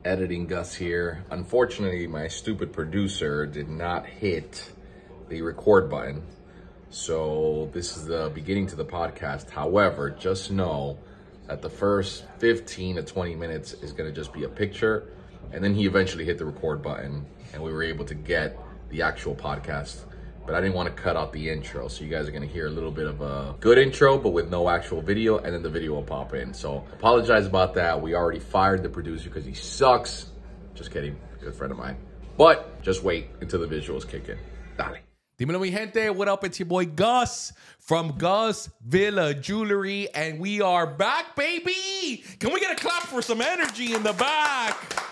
Editing Gus here. Unfortunately, my stupid producer did not hit the record button. So this is the beginning to the podcast. However, just know that the first 15 to 20 minutes is going to just be a picture. And then he eventually hit the record button and we were able to get the actual podcast. But I didn't want to cut out the intro. So you guys are going to hear a little bit of a good intro, but with no actual video. And then the video will pop in. So apologize about that. We already fired the producer because he sucks. Just kidding. Good friend of mine. But just wait until the visuals kick in. Dale. Dímelo, mi gente. What up? It's your boy Gus from Gus Villa Jewelry. And we are back, baby. Can we get a clap for some energy in the back?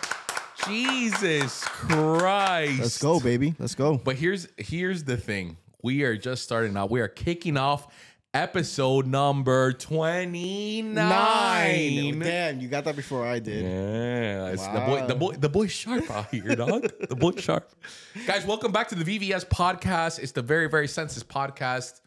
Jesus Christ. Let's go, baby. Let's go. But here's the thing. We are just starting out. We are kicking off episode number 29. Damn, you got that before I did. Yeah. Wow. The boy's sharp out here, dog. The boy's sharp. Guys, welcome back to the VVS Podcast. It's the very, very census podcast.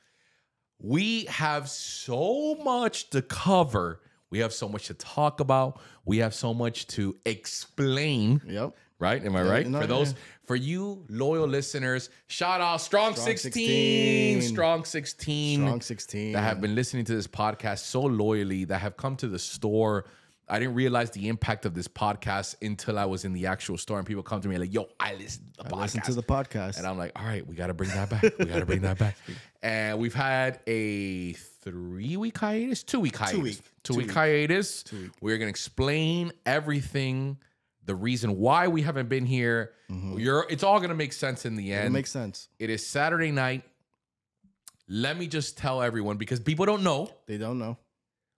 We have so much to cover. We have so much to talk about. We have so much to explain. Yep. Right? Am I right? No, For you loyal listeners, shout out Strong 16. Strong 16. Strong 16. That have been listening to this podcast so loyally, that have come to the store. I didn't realize the impact of this podcast until I was in the actual store and people come to me like, yo, I listen to the podcast. And I'm like, all right, we got to bring that back. We got to bring that back. And we've had a 3-week hiatus, 2-week hiatus. 2-week hiatus. We're going to explain everything, the reason why we haven't been here. It's all going to make sense in the end. It makes sense. It is Saturday night. Let me just tell everyone, because people don't know. They don't know.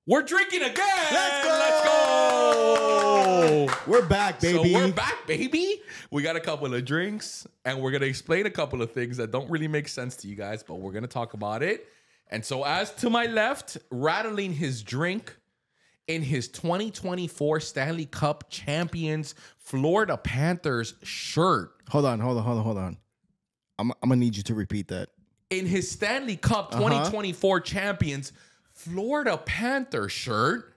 We're drinking again. Let's go. Let's go. We're back, baby. So we're back, baby. We got a couple of drinks, and we're going to explain a couple of things that don't really make sense to you guys, but we're going to talk about it. And so as to my left, rattling his drink in his 2024 Stanley Cup Champions Florida Panthers shirt. Hold on. I'm going to need you to repeat that. In his Stanley Cup 2024 Champions Florida Panther shirt,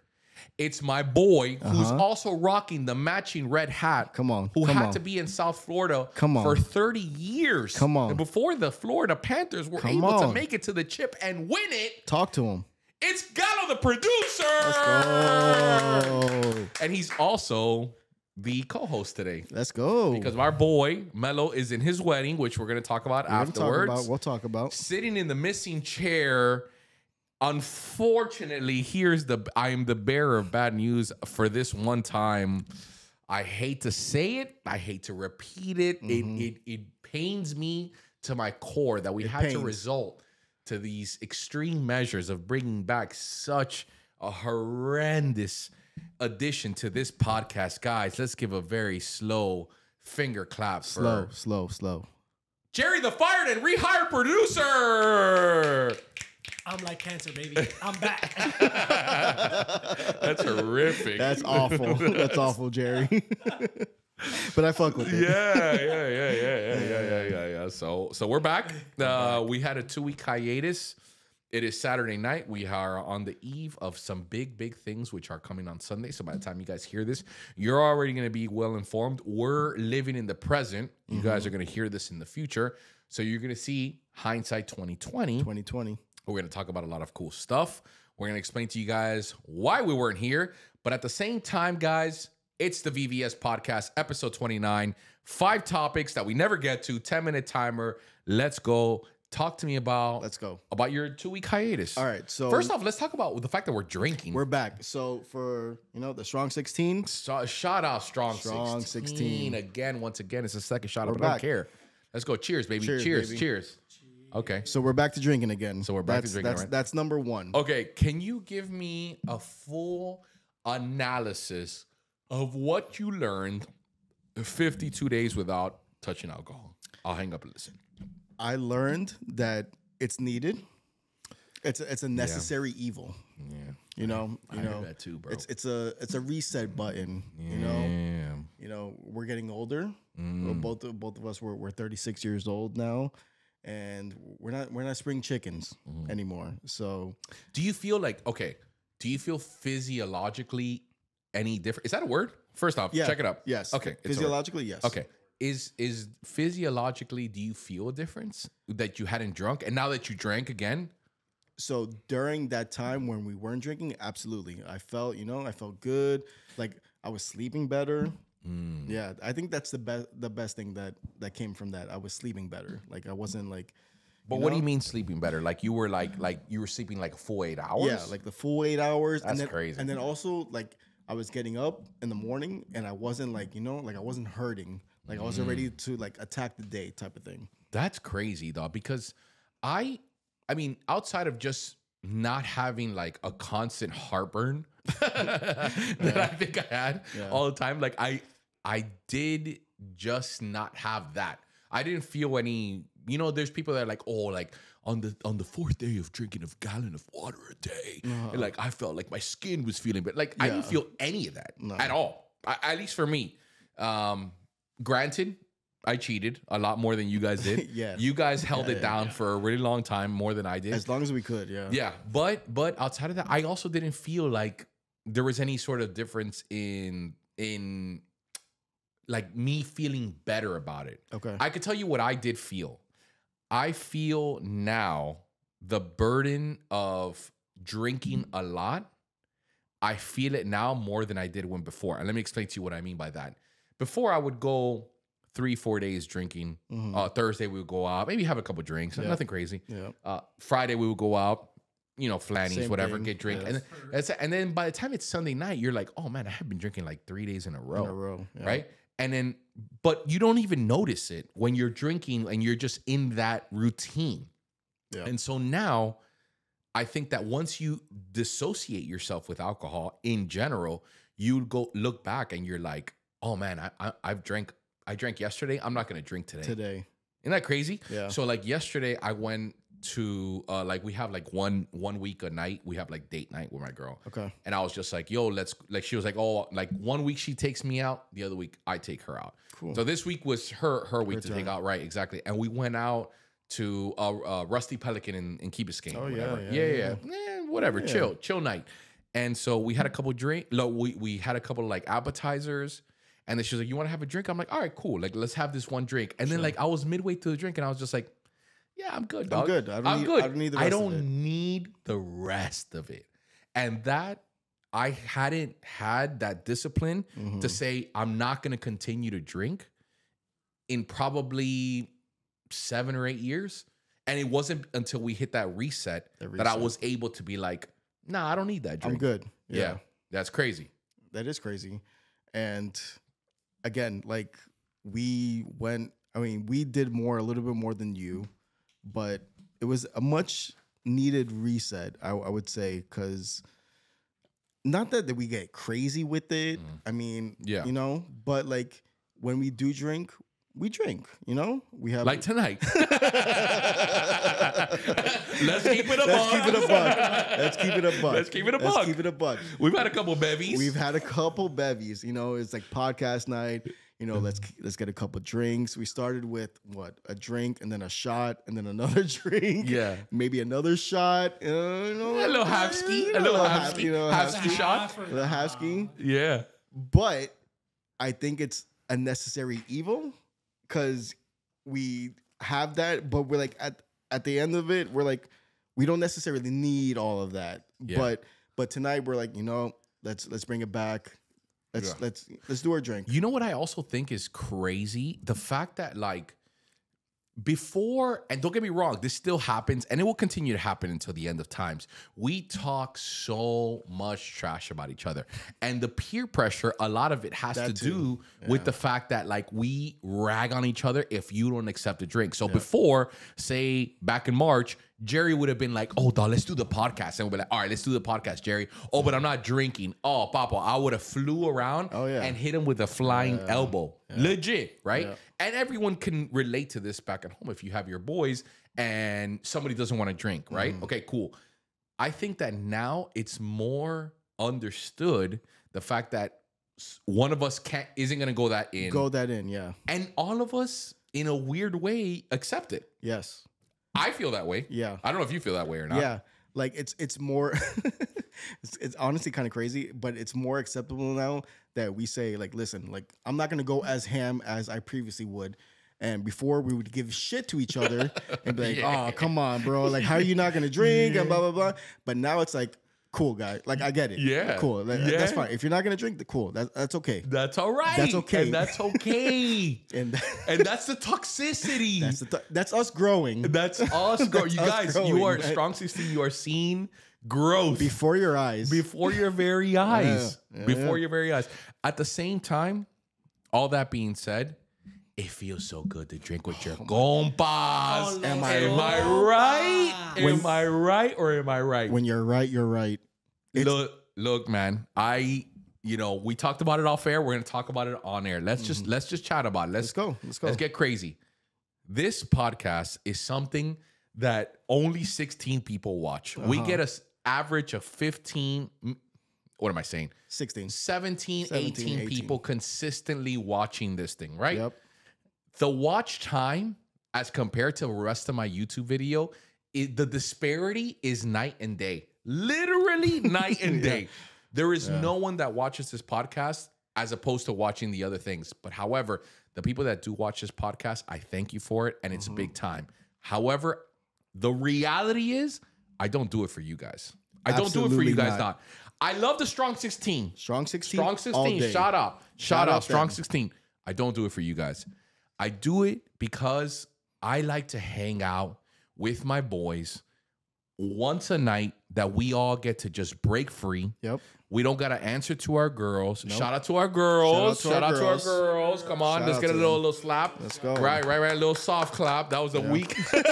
it's my boy who's also rocking the matching red hat. Who had to be in South Florida for 30 years. And before the Florida Panthers were able to make it to the chip and win it. Talk to him. It's Gallo, the producer. Let's go. And he's also the co-host today. Let's go. Because our boy, Melo, is in his wedding, which we're going to talk about afterwards. We'll talk about. Sitting in the missing chair. Unfortunately, I am the bearer of bad news for this one time. I hate to say it. I hate to repeat it. It pains me to my core that we had to resort to these extreme measures of bringing back such a horrendous addition to this podcast. Guys, let's give a very slow finger clap for Slow. Jerry, the fired and rehired producer. I'm like cancer, baby. I'm back. That's horrific. That's awful. That's awful, Jerry. But I fuck with it. Yeah. So we're back. We had a 2-week hiatus. It is Saturday night. We are on the eve of some big things which are coming on Sunday. So by the time you guys hear this, you're already going to be well informed. We're living in the present. You guys are going to hear this in the future. So you're going to see hindsight 2020. We're going to talk about a lot of cool stuff. We're going to explain to you guys why we weren't here. But at the same time, guys, it's the VVS Podcast, episode 29. 5 topics that we never get to. 10-minute timer. Let's go. Talk to me about your 2-week hiatus. All right. So first off, let's talk about the fact that we're drinking. We're back. So for the Strong 16. Shout out Strong 16. Once again, it's a second shot. But I don't care. Let's go. Cheers, baby. Cheers. Okay. So we're back to drinking again. That's number 1. Okay. Can you give me a full analysis of what you learned 52 days without touching alcohol? I'll hang up and listen. I learned that it's needed. It's a necessary evil. Yeah. I heard that too, bro. It's a reset button. Yeah. We're getting older. Both of us we're 36 years old now. And we're not spring chickens anymore. So do you feel physiologically any different? Is that a word? First off, Yeah. check it up. Yes. Okay. It's Physiologically, yes. okay. Is physiologically, do you feel a difference that you hadn't drunk and now that you drank again? So during that time when we weren't drinking, absolutely. I felt, I felt good. Like I was sleeping better. Yeah. I think that's the best thing that came from that. I was sleeping better. Like I wasn't like. But what do you mean sleeping better? Like you were you were sleeping like a full 8 hours? Yeah, like the full 8 hours. That's crazy. And then also like I was getting up in the morning and I wasn't like, like I wasn't hurting. Like I was ready to like attack the day type of thing. That's crazy though, because I mean, outside of just not having like a constant heartburn that I think I had all the time, like I did just not have that. I didn't feel any, there's people that are like, oh, like on the fourth day of drinking a gallon of water a day, and like I felt like my skin was feeling, but like I didn't feel any of that at all. At least for me. Granted, I cheated a lot more than you guys did. Yeah. You guys held it down for a really long time, more than I did. As long as we could, yeah. Yeah, but outside of that, I also didn't feel like there was any sort of difference in like me feeling better about it. Okay. I could tell you what I did feel. I feel now the burden of drinking a lot. I feel it now more than I did when before. And let me explain to you what I mean by that. Before I would go 3-4 days drinking. Thursday we would go out, maybe have a couple drinks, nothing crazy. Yeah. Friday we would go out, flannies, Same whatever, thing. get drink. Yes. And then by the time it's Sunday night, you're like, oh man, I have been drinking like 3 days in a row. Yeah. Right? And then, but you don't even notice it when you're drinking and you're just in that routine. Yeah. And so now I think that once you dissociate yourself with alcohol in general, you go look back and you're like, oh man, I drank yesterday. I'm not going to drink today. Isn't that crazy? Yeah. So like yesterday I went to like we have like one week a night. We have like date night with my girl. Okay. And I was just like, yo, she was like, oh, like 1 week she takes me out, the other week I take her out. Cool. So this week was her week to take out, right? Exactly. And we went out to Rusty Pelican in Key Biscayne. Oh, yeah. Whatever. Yeah. Chill night. And so we had a couple we had a couple of like appetizers. And then she was like, you want to have a drink? I'm like, all right, cool. Like, let's have this one drink. And then like I was midway through the drink and I was just like, yeah, I'm good, dog. I'm good. I don't need the rest of it. Need the rest of it. And that I hadn't had that discipline to say I'm not going to continue to drink in probably 7 or 8 years. And it wasn't until we hit that reset that I was able to be like, nah, I don't need that drink. I'm good. Yeah. That's crazy. That is crazy. And again, like we did a little bit more than you, but it was a much needed reset, I would say, because not that we get crazy with it. I mean, but like when we do drink, we drink, we have like tonight. Let's keep it a Let's buck. keep it a buck. Let's keep it a buck. Let's keep it a Let's buck. keep it a buck. We've had a couple bevies. We've had a couple bevies. It's like podcast night. Let's get a couple drinks. We started with a drink and then a shot and then another drink. Yeah. Maybe another shot. A little half-ski. A little half-ski. Half-ski shot. A little half-ski. Yeah. But I think it's a necessary evil because we have that, but we're like at the end of it, we're like, we don't necessarily need all of that. Yeah. But tonight we're like, let's bring it back. Let's do our drink. You know what I also think is crazy? The fact that like before, and don't get me wrong, this still happens and it will continue to happen until the end of times. We talk so much trash about each other. And the peer pressure, a lot of it has to do with the fact that like we rag on each other if you don't accept a drink. So before, say back in March, Jerry would have been like, oh, dog, let's do the podcast. And we'll be like, all right, let's do the podcast, Jerry. Oh, but I'm not drinking. Oh, Papa, I would have flew around and hit him with a flying elbow. Legit, right? Yeah. And everyone can relate to this back at home if you have your boys and somebody doesn't want to drink, right? Okay, cool. I think that now it's more understood the fact that one of us isn't going to go that in. Yeah. And all of us, in a weird way, accept it. Yes. I feel that way. Yeah. I don't know if you feel that way or not. Yeah. Like it's more it's honestly kind of crazy, but it's more acceptable now that we say like, listen, like I'm not gonna go as ham as I previously would. And before we would give shit to each other and be like, oh, come on, bro. Like, how are you not gonna drink and blah blah blah. But now it's like, cool, guy. Like, I get it. Yeah. Cool. That's fine. If you're not gonna drink, cool. That's okay. That's all right. That's okay. And that's okay. and that's the toxicity. That's us growing. That's us growing. You guys, growing, you are right? Strong 16. You are seeing growth Before your eyes. before your very eyes. Yeah. Before your very eyes. At the same time, all that being said, it feels so good to drink with your compas. Oh, Am no. I right? Am I right or am I right? When you're right, you're right. Look, man. We talked about it off air. We're gonna talk about it on air. Let's just chat about it. Let's go. Let's get crazy. This podcast is something that only 16 people watch. We get an average of 15. What am I saying? 16. 17, 18 people consistently watching this thing, right? Yep. The watch time as compared to the rest of my YouTube video, the disparity is night and day. Literally night and day. There is no one that watches this podcast as opposed to watching the other things. But however, the people that do watch this podcast, I thank you for it, and it's big time. However, the reality is I don't do it for you guys. I don't do it for you guys not. I love the Strong 16. Strong 16. Strong 16. All day. Shout out. Strong them. 16. I don't do it for you guys. I do it because I like to hang out with my boys once a night that we all get to just break free. Yep. We don't got to answer to our girls. Nope. Shout out to our girls. Shout out to our girls. Come on, let's get a little slap. Let's go. Right. A little soft clap. That was the weak. That's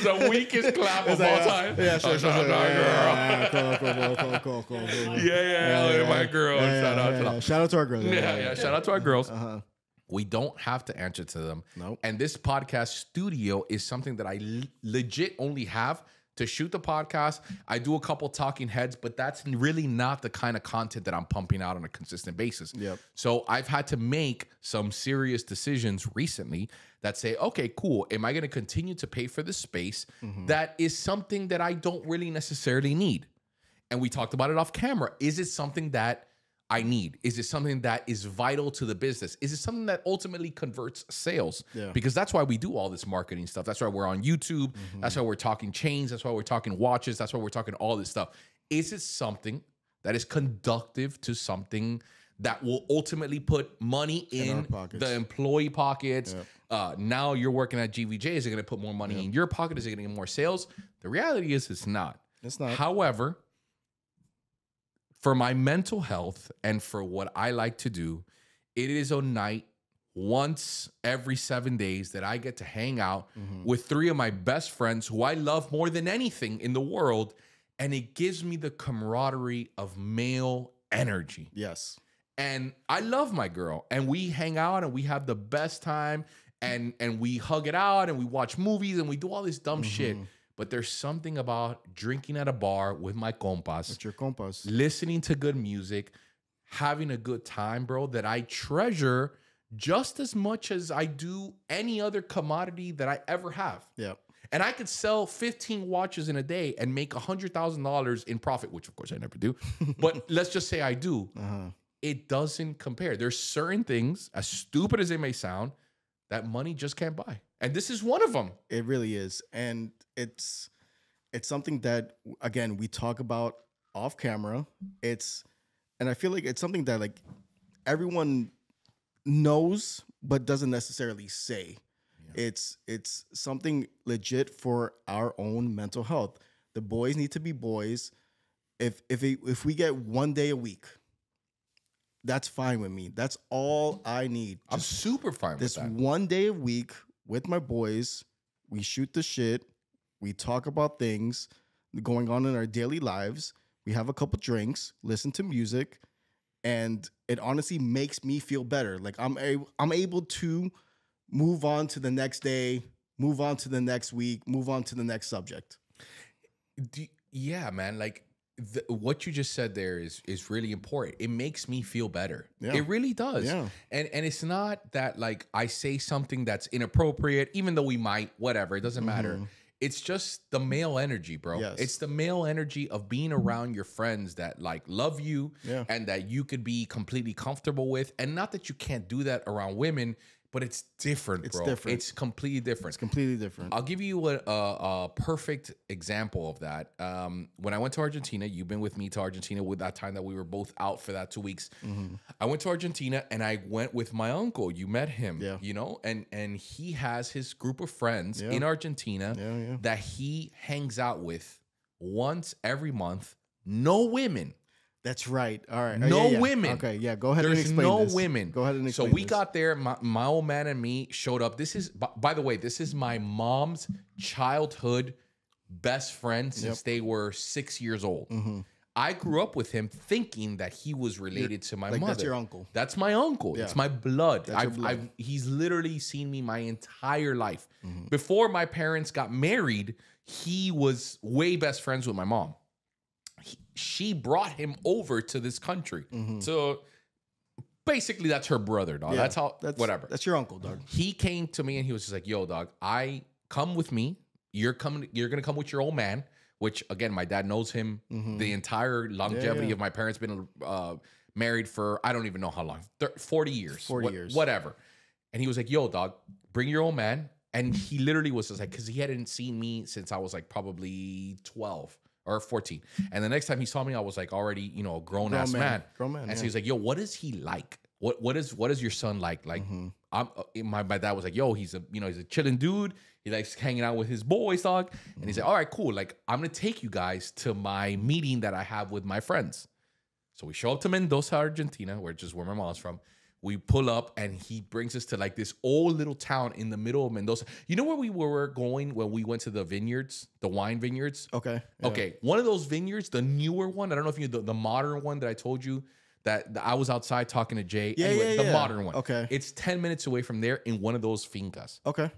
the weakest clap of all time. Yeah, sure. Shout out to our Cool. Yeah, my girl. Shout out to them. Shout out to our girls. Yeah. Shout out to our girls. We don't have to answer to them. Nope. And this podcast studio is something that I legit only have to shoot the podcast. I do a couple talking heads, but that's really not the kind of content that I'm pumping out on a consistent basis. Yep. So I've had to make some serious decisions recently that say, okay, cool. Am I going to continue to pay for the space? That is something that I don't really necessarily need. And we talked about it off camera. Is it something that I need? Is it something that is vital to the business? Is it something that ultimately converts sales? Yeah. Because that's why we do all this marketing stuff. That's why we're on YouTube. That's why we're talking chains. That's why we're talking watches. That's why we're talking all this stuff. Is it something that is conductive to something that will ultimately put money in the employee pockets? Yep. Now you're working at GVJ. Is it going to put more money in your pocket? Is it going to get more sales? The reality is it's not. It's not. However, for my mental health and for what I like to do, it is a night once every 7 days that I get to hang out with 3 of my best friends who I love more than anything in the world. And it gives me the camaraderie of male energy. Yes. And I love my girl. And we hang out and we have the best time. And we hug it out and we watch movies and we do all this dumb shit. But there's something about drinking at a bar with my compas. It's your compas. Listening to good music, having a good time, bro, that I treasure just as much as I do any other commodity that I ever have. Yeah. And I could sell 15 watches in a day and make $100,000 in profit, which of course I never do. But let's just say I do. It doesn't compare. There's certain things, as stupid as they may sound, that money just can't buy. And this is one of them. It really is. And it's something that, again, we talk about off camera. And I feel like it's something that like everyone knows, but doesn't necessarily say. Yeah. It's something legit for our own mental health. The boys need to be boys. If we get 1 day a week, that's fine with me. That's all I need. I'm super fine with that. This 1 day a week with my boys, we shoot the shit. We talk about things going on in our daily lives. We have a couple drinks, listen to music, and it honestly makes me feel better. Like I'm able to move on to the next day, move on to the next week, move on to the next subject. Yeah, man. Like what you just said there is really important. It makes me feel better. Yeah. It really does. Yeah. And it's not that like I say something that's inappropriate, even though we might, whatever, it doesn't matter. it's just the male energy, bro. Yes. It's the male energy of being around your friends that like love you and that you could be completely comfortable with. And not that you can't do that around women, but it's different, bro. Different. It's completely different. It's completely different. I'll give you a perfect example of that. When I went to Argentina, you've been with me to Argentina with that time that we were both out for that 2 weeks. I went to Argentina and I went with my uncle. You met him, you know, and he has his group of friends in Argentina that he hangs out with once every month. No women. That's right. All right. No women. Okay, yeah. Go ahead and There's explain no this. women. Go ahead and explain So we this. got there. My old man and me showed up. This is, by the way, this is my mom's childhood best friend since they were 6 years old. I grew up with him thinking that he was related to my mother. That's your uncle. That's my uncle. It's my blood. That's your blood. He's literally seen me my entire life. Before my parents got married, he was way best friends with my mom. She brought him over to this country. So basically that's her brother, dog. That's how, whatever. That's your uncle, dog. He came to me and he was just like, yo, dog, come with me. You're going to come with your old man, which again, my dad knows him the entire longevity of my parents been married for, I don't even know how long, 40 years. 40 years. Whatever. And he was like, yo, dog, bring your old man. And he literally was just like, because he hadn't seen me since I was like probably 12. Or 14. And the next time he saw me, I was like already, you know, a grown ass man. Grown man. And so he's like, yo, what is he like? What is your son like? Like, my dad was like, yo, he's a chilling dude. He likes hanging out with his boys, dog. And he's like, all right, cool. Like, I'm gonna take you guys to my meeting that I have with my friends. So we show up to Mendoza, Argentina, where my mom's from. We pull up and he brings us to like this old little town in the middle of Mendoza. You know where we were going when we went to the vineyards, the wine vineyards? Okay. Yeah. Okay. One of those vineyards, the newer one, I don't know if you the modern one that I told you that I was outside talking to Jay. The modern one. Okay. It's 10 minutes away from there in one of those fincas. Okay.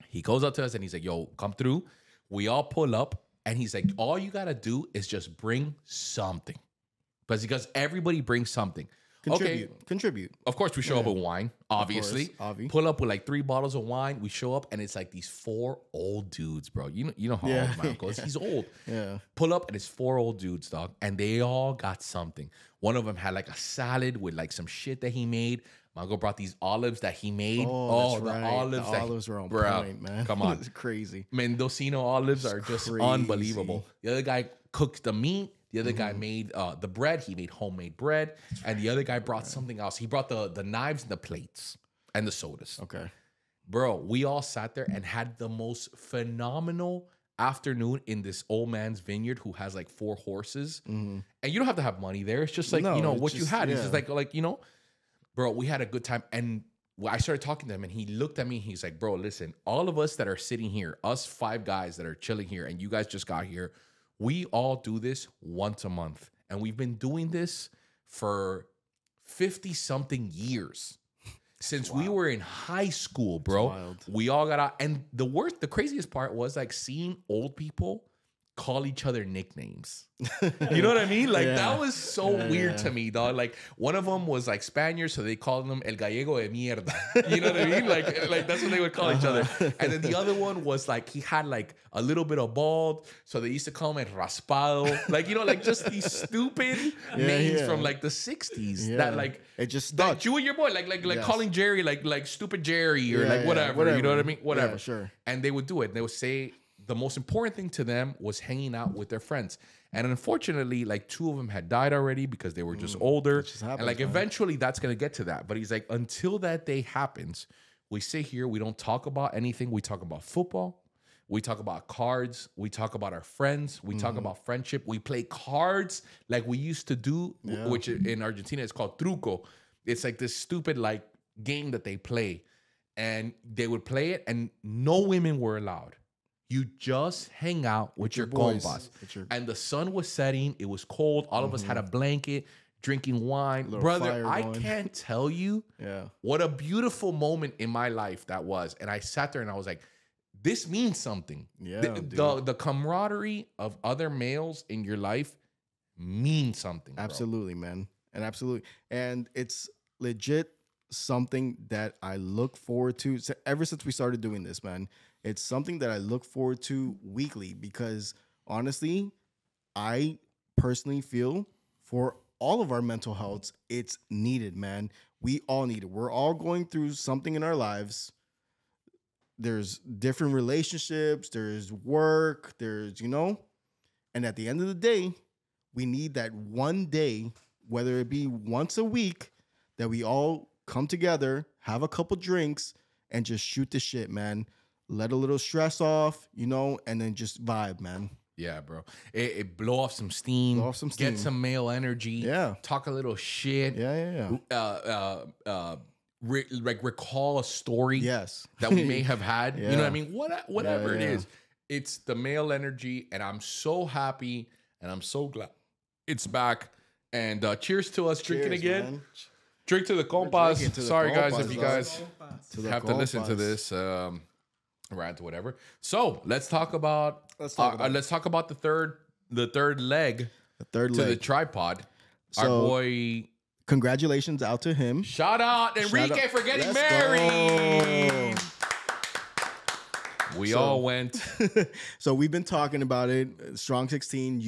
He goes up to us and he's like, yo, come through. We all pull up and he's like, all you got to do is just bring something. Because everybody brings something. Contribute. Of course, we show up with wine, obviously. Pull up with like 3 bottles of wine. We show up and it's like these 4 old dudes, bro. You know how old my uncle is. He's old. Yeah. Pull up and it's 4 old dudes, dog. And they all got something. One of them had like a salad with like some shit that he made. My uncle brought these olives that he made. Oh, that's right. Olives. The olives were on point, man. Come on. It's crazy. Mendocino olives are just crazy. Unbelievable. The other guy cooked the meat. The other guy made the bread. He made homemade bread. And the other guy brought something else. He brought the knives and the plates and the sodas. Okay. Bro, we all sat there and had the most phenomenal afternoon in this old man's vineyard who has like 4 horses. And you don't have to have money there. It's just like, what you had. It's just like, bro, we had a good time. And I started talking to him and he looked at me. He's like, bro, listen, all of us that are sitting here, us 5 guys that are chilling here, and you guys just got here, we all do this once a month. And we've been doing this for 50-something years. Since we were in high school, bro. We all got out. And the craziest part was like seeing old people call each other nicknames. You know what I mean? Like that was so weird to me, dog. Like one of them was like Spaniard, so they called him El Gallego de Mierda. You know what I mean? Like that's what they would call each other. And then the other one was like he had like a little bit of bald, so they used to call him El Raspado. Like like just these stupid names from like the 60s that like it just stuck. Like you and your boy, like calling Jerry like stupid Jerry or like whatever. You know what I mean? Whatever. Yeah, sure. And they would do it. They would say the most important thing to them was hanging out with their friends. And unfortunately, like 2 of them had died already because they were just older. Happens, and like eventually that's going to get to that. But he's like, until that day happens, we sit here, we don't talk about anything. We talk about football. We talk about cards. We talk about our friends. We talk about friendship. We play cards like we used to do, which in Argentina is called truco. It's like this stupid like game that they play. And they would play it and no women were allowed. You just hang out with your compas. And the sun was setting. It was cold. All of us had a blanket, drinking wine. Brother, I can't tell you what a beautiful moment in my life that was. And I sat there and I was like, this means something. Yeah, the camaraderie of other males in your life means something. Absolutely, man. And it's legit something that I look forward to ever since we started doing this, man. It's something that I look forward to weekly because honestly, I personally feel for all of our mental health, it's needed, man. We all need it. We're all going through something in our lives. There's different relationships, there's work, there's, and at the end of the day, we need that one day, whether it be once a week, that we all come together, have a couple drinks, and just shoot the shit, man. Let a little stress off, and then just vibe, man. Yeah, bro. It blow off some steam. Get some male energy. Yeah. Talk a little shit. Yeah. Recall a story. Yes. That we may have had. Yeah. You know what I mean? Whatever it Yeah. is. It's the male energy, and I'm so happy, and I'm so glad it's back. And cheers to us drinking again. Man. Drink to the compas. Sorry, guys, if you guys the have to listen to compas. this rant, whatever. So let's talk about the third leg The third to leg. the tripod. Our So- boy, Congratulations out to him. shout out Enrique out. for getting Let's married. go. We all went. So we've been talking about it. Strong 16,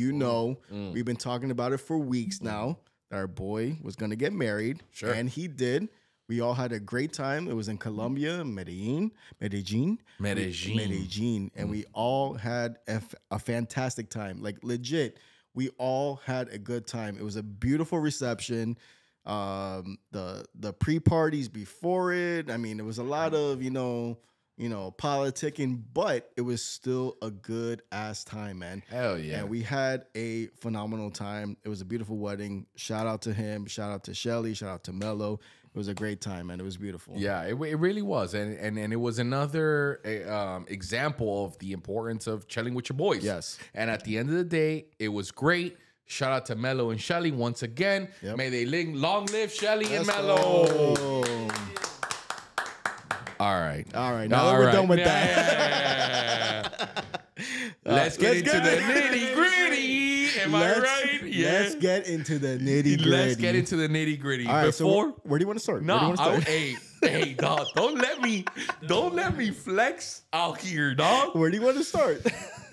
we've been talking about it for weeks now. Our boy was going to get married. Sure. And he did. We all had a great time. It was in Colombia, Medellin. And we all had a fantastic time. Like legit, we all had a good time. It was a beautiful reception. The pre-parties before it. I mean, it was a lot of, politicking, but it was still a good ass time, man. Hell yeah. And we had a phenomenal time. It was a beautiful wedding. Shout out to him. Shout out to Shelly. Shout out to Melo. It was a great time, man. It was beautiful. Yeah, it really was. And it was another example of the importance of chilling with your boys. Yes. And at the end of the day, it was great. Shout out to Melo and Shelly once again. Yep. May they long live Shelly and Let's Melo. go. All right. Now that we're done with that. that. Let's get into the nitty gritty. Am I right? Yeah. Let's get into the nitty gritty. Let's get into the nitty gritty. All right, Before, so where do you want to start? no, Where do you want to start? hey, dog, don't let me flex out here, dog. Where do you want to start?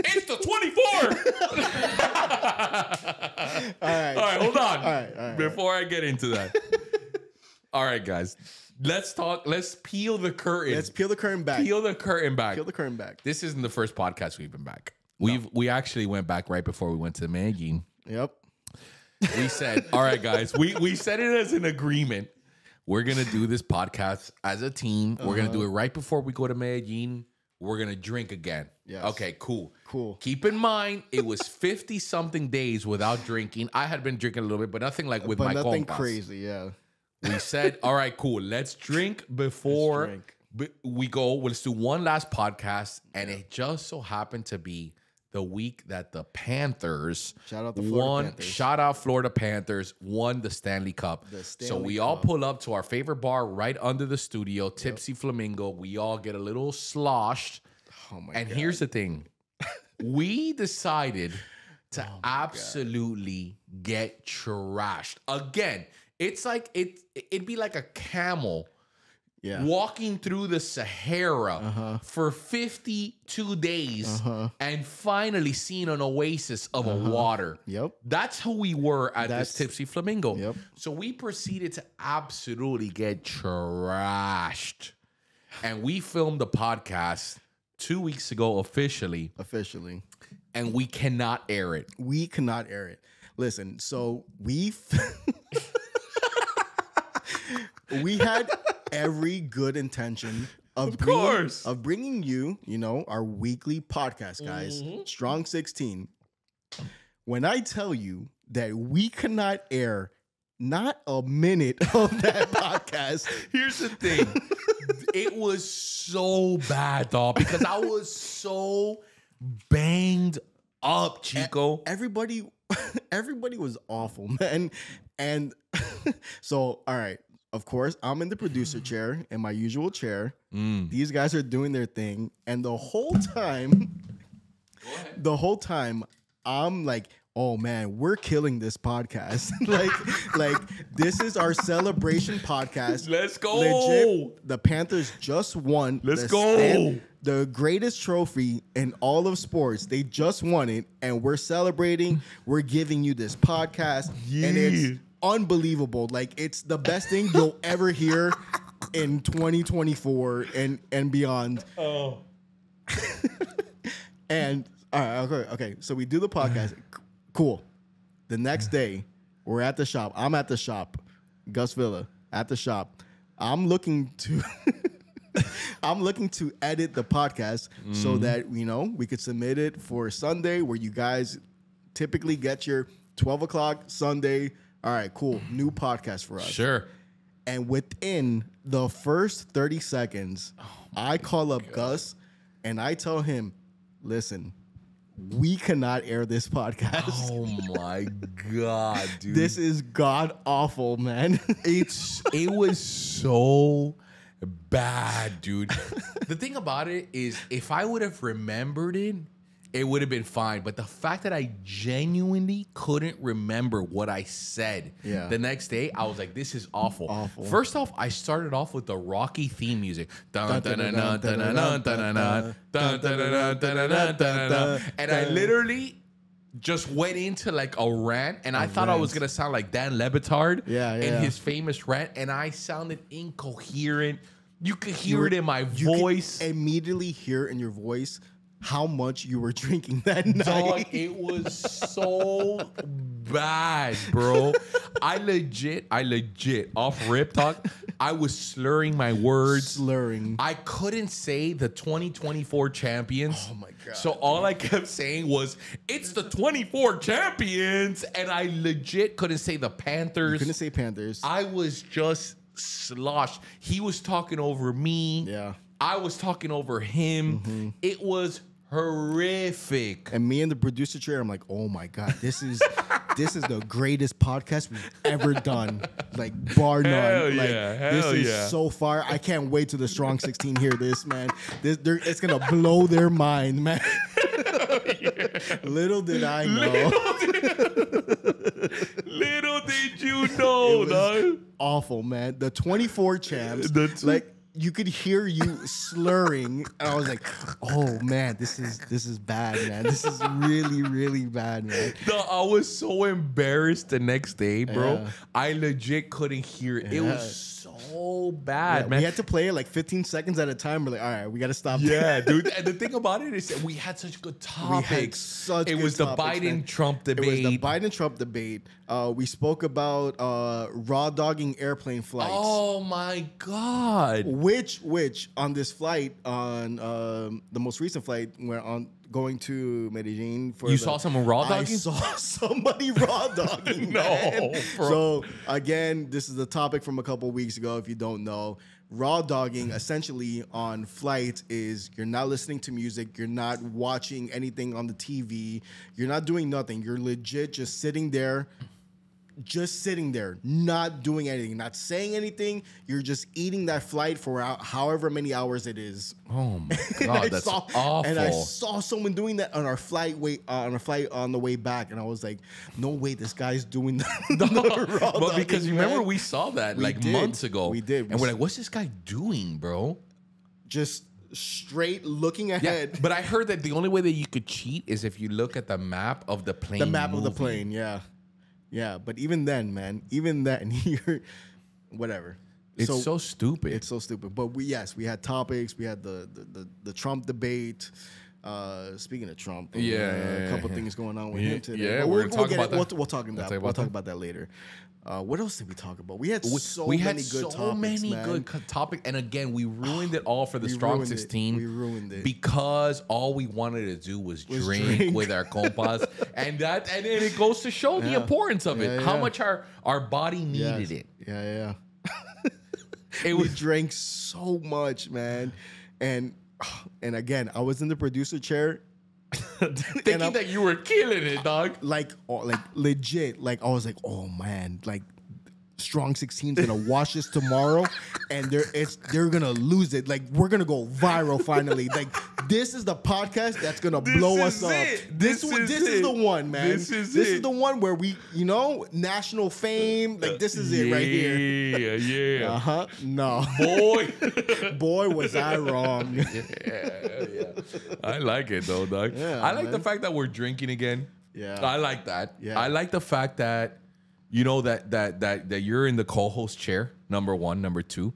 It's the 24. All right. All right, hold on. All right. Before I get into that. All right, guys. Let's talk. Let's peel the curtain. Let's peel the curtain back. Peel the curtain back. Peel the curtain back. This isn't the first podcast we've been back. We actually went back right before we went to Medellin. Yep. We said, all right, guys, we said it as an agreement. We're going to do this podcast as a team. We're going to do it right before we go to Medellin. We're going to drink again. Yes. Okay, cool. Cool. Keep in mind, it was 50-something days without drinking. I had been drinking a little bit, but nothing like with But my nothing compas. crazy, yeah. We said, all right, cool. Let's drink before we go. Let's do one last podcast. And it just so happened to be the week that the Panthers Shout out the Florida Panthers. Shout out Florida Panthers won the Stanley Cup. So Stanley we all Cup. pull up to our favorite bar right under the studio, Tipsy Flamingo. We all get a little sloshed. Oh my And God. here's the thing. We decided to absolutely get trashed. Again, it's like it'd be like a camel Yeah. walking through the Sahara for 52 days and finally seeing an oasis of a water. Yep. That's who we were at this That's- Tipsy Flamingo. Yep. So we proceeded to absolutely get trashed. And we filmed the podcast 2 weeks ago officially, and we cannot air it. We cannot air it. Listen, so we had every good intention of bringing you, our weekly podcast, guys. Strong 16. When I tell you that we cannot air not a minute of that podcast, Here's the thing. It was so bad, dog, because I was so banged up, Chico. everybody was awful, man. And so, all right, of course, I'm in the producer chair, in my usual chair. These guys are doing their thing, and the whole time, I'm like oh man, we're killing this podcast. like this is our celebration podcast. Let's go. Legit, the Panthers just won. Let's go. The greatest trophy in all of sports. They just won it, and we're celebrating. We're giving you this podcast, and it's unbelievable. Like, it's the best thing you'll ever hear in 2024 and beyond. Oh. And all right, okay. So we do the podcast. Cool. The next day, we're at the shop. I'm at the shop. Gus Villa at the shop. I'm looking to edit the podcast so that we could submit it for Sunday, where you guys typically get your 12 o'clock Sunday. All right, cool. New podcast for us. Sure. And within the first 30 seconds, I call up Gus and I tell him, listen, we cannot air this podcast. Oh my God, dude. This is god awful, man. It was so bad, dude. The thing about it is, if I would have remembered it, it would have been fine. But the fact that I genuinely couldn't remember what I said the next day, I was like, this is awful. First off, I started off with the Rocky theme music. And I literally just went into like a rant, and I thought I was gonna sound like Dan Le Batard in his famous rant, and I sounded incoherent. You could hear it in my voice. You could immediately hear in your voice how much you were drinking that night. Dog, it was so bad, bro. I legit, off rip talk, I was slurring my words. I couldn't say the 2024 champions. Oh my God. So all I kept saying was, it's the 24 champions. And I legit couldn't say the Panthers. You couldn't say Panthers. I was just sloshed. He was talking over me. Yeah. I was talking over him. It was horrific. And me in the producer chair, I'm like, oh my God, this is the greatest podcast we've ever done. Like, bar none. This is so far. I can't wait till the Strong 16 hear this, man. It's gonna blow their mind, man. Little did I know. Little did you know, it was awful, man. The 24 champs, you could hear you slurring, and I was like, "Oh man, this is bad, man. This is really, really bad, man." No, I was so embarrassed the next day, bro. Yeah. I legit couldn't hear it. It was so bad, man. We had to play it like 15 seconds at a time. We're like, all right, we got to stop. Yeah, dude. And the thing about it is that we had such good topics. It was the Biden-Trump debate. It was the Biden-Trump debate. We spoke about raw dogging airplane flights. Oh my God. Which on this flight, on the most recent flight, going to Medellin for saw someone raw dogging? I saw somebody raw dogging. No, bro. So again, this is the topic from a couple weeks ago. If you don't know, raw dogging essentially on flights is you're not listening to music, you're not watching anything on the TV, you're not doing nothing. You're legit just sitting there, not doing anything, not saying anything. You're just eating that flight for however many hours it is. Oh my God, that's awful. And I saw someone doing that on our flight on the way back, and I was like, no way, this guy's doing that. But because remember, we saw that months ago. We did. And we're like, what's this guy doing, bro? Just straight looking ahead. Yeah, but I heard that the only way that you could cheat is if you look at the map of the plane. The map of the plane, yeah. Yeah, but even then, man, you're whatever. It's so stupid. It's so stupid. But we had topics. We had the Trump debate. Speaking of Trump, a couple things going on with him today. Yeah, we'll talk about that. We'll talk about that later. What else did we talk about? We had so many good topics, and again, we ruined it all for the Strong 16. We ruined it because all we wanted to do was drink with our compas, and it goes to show the importance of it, how much our body needed it. Yeah. We drank so much, man, and again, I was in the producer chair. Thinking that you were killing it, dog. Like legit. Like, I was like, oh man, like Strong 16's gonna watch this tomorrow, and they're gonna lose it. Like, we're gonna go viral finally. Like, This is the podcast that's gonna blow us up. This is the one, man. This is the one where we, national fame. Like this is it right here. Yeah. No, boy, was I wrong. Yeah. I like it though, dog. Yeah, I like man. the fact that we're drinking again. Yeah, I like that. Yeah. I like the fact that that you're in the co-host chair. Number one, number two.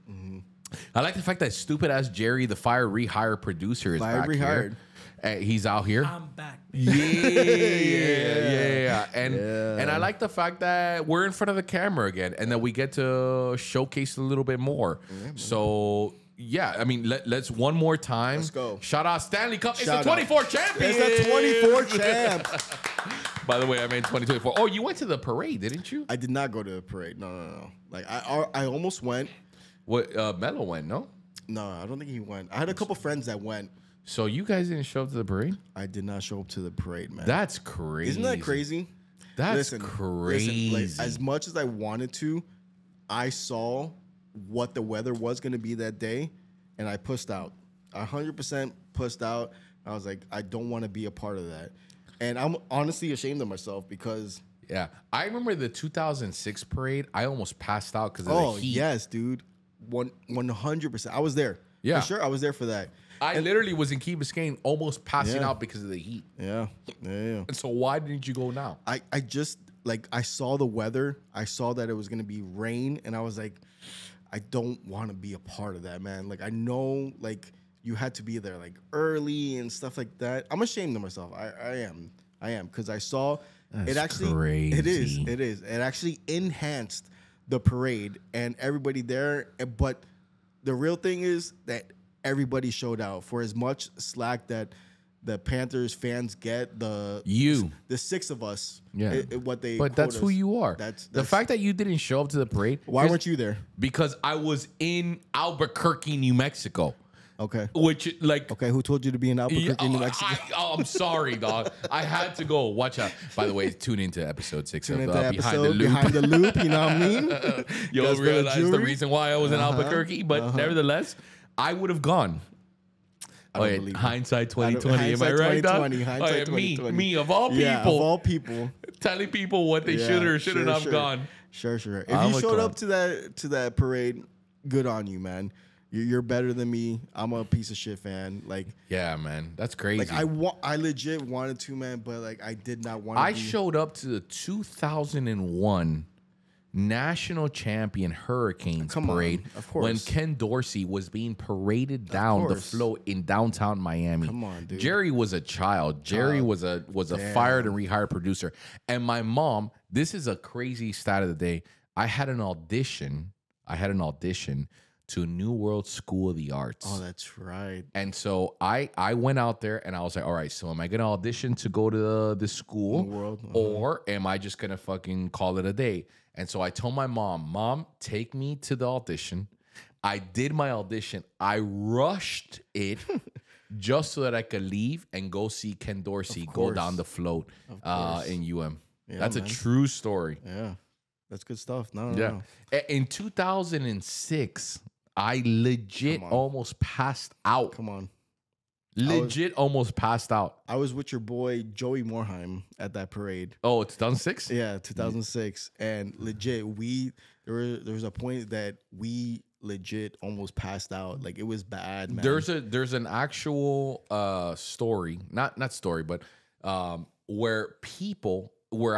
I like the fact that stupid ass Jerry, the fire rehire producer, is back here. He's out here. I'm back. Yeah. And I like the fact that we're in front of the camera again, and that we get to showcase a little bit more. So. Yeah, I mean, let's one more time. Let's go. Shout out Stanley Cup. Shout it's the 24 champion. It's the 24 champ. By the way, I meant 2024. Oh, you went to the parade, didn't you? I did not go to the parade. No. Like I almost went. What Melo went? No. No, I don't think he went. I had a couple friends that went. So you guys didn't show up to the parade? I did not show up to the parade, man. That's crazy. Isn't that crazy? That's crazy. Listen, like, as much as I wanted to, I saw what the weather was going to be that day, and I pushed out. 100% pushed out. I was like, I don't want to be a part of that. And I'm honestly ashamed of myself because... Yeah. I remember the 2006 parade. I almost passed out because of the heat. Yes, dude. 100%. I was there. Yeah. For sure, I was there for that. I literally was in Key Biscayne almost passing out because of the heat. Yeah. And so why didn't you go now? I just, like, I saw the weather. I saw that it was going to be rain, and I was like... I don't want to be a part of that, man. Like, I know, like, you had to be there, like, early and stuff like that. I'm ashamed of myself. I am, because I saw That's it actually. crazy. It is. It actually enhanced the parade and everybody there. But the real thing is that everybody showed out. For as much slack that the Panthers fans get, the six of us, what they. But that's us, who you are. That's the fact that you didn't show up to the parade. Why weren't you there? Because I was in Albuquerque, New Mexico. Okay. Which, like... Okay, who told you to be in Albuquerque, New Mexico? I'm sorry, dog. I had to go. Watch out. By the way, tune into episode 6 of Behind the Loop. Behind the Loop, you know what I mean? You'll realize the reason why I was in Albuquerque, but nevertheless, I would have gone. Hindsight 2020. Am I right, dog? Hindsight 2020. Me, of all people. Yeah, of all people. Telling people what they should or shouldn't have gone. Sure. If you showed up to that parade, good on you, man. You're better than me. I'm a piece of shit fan. Like, yeah, man, that's crazy. Like, I legit wanted to, man, but like I did not want to. I showed up to the 2001 national champion Hurricanes parade when Ken Dorsey was being paraded down the float in downtown Miami. Come on, dude. Jerry was a child. Jerry was a fired and rehired producer. And my mom, this is a crazy stat of the day. I had an audition to New World School of the Arts. Oh, that's right. And so I went out there and I was like, all right, so am I going to audition to go to the school? New World, or am I just going to fucking call it a day? And so I told my mom, take me to the audition. I did my audition. I rushed it just so that I could leave and go see Ken Dorsey go down the float in UM. Yeah, that's a true story. Yeah. That's good stuff. No. In 2006, I legit almost passed out. Come on. Almost passed out. I was with your boy Joey Morheim at that parade. Oh, it's 2006? Yeah, 2006. And legit, there was a point that we legit almost passed out. Like, it was bad, man. There's an actual story, not story, but where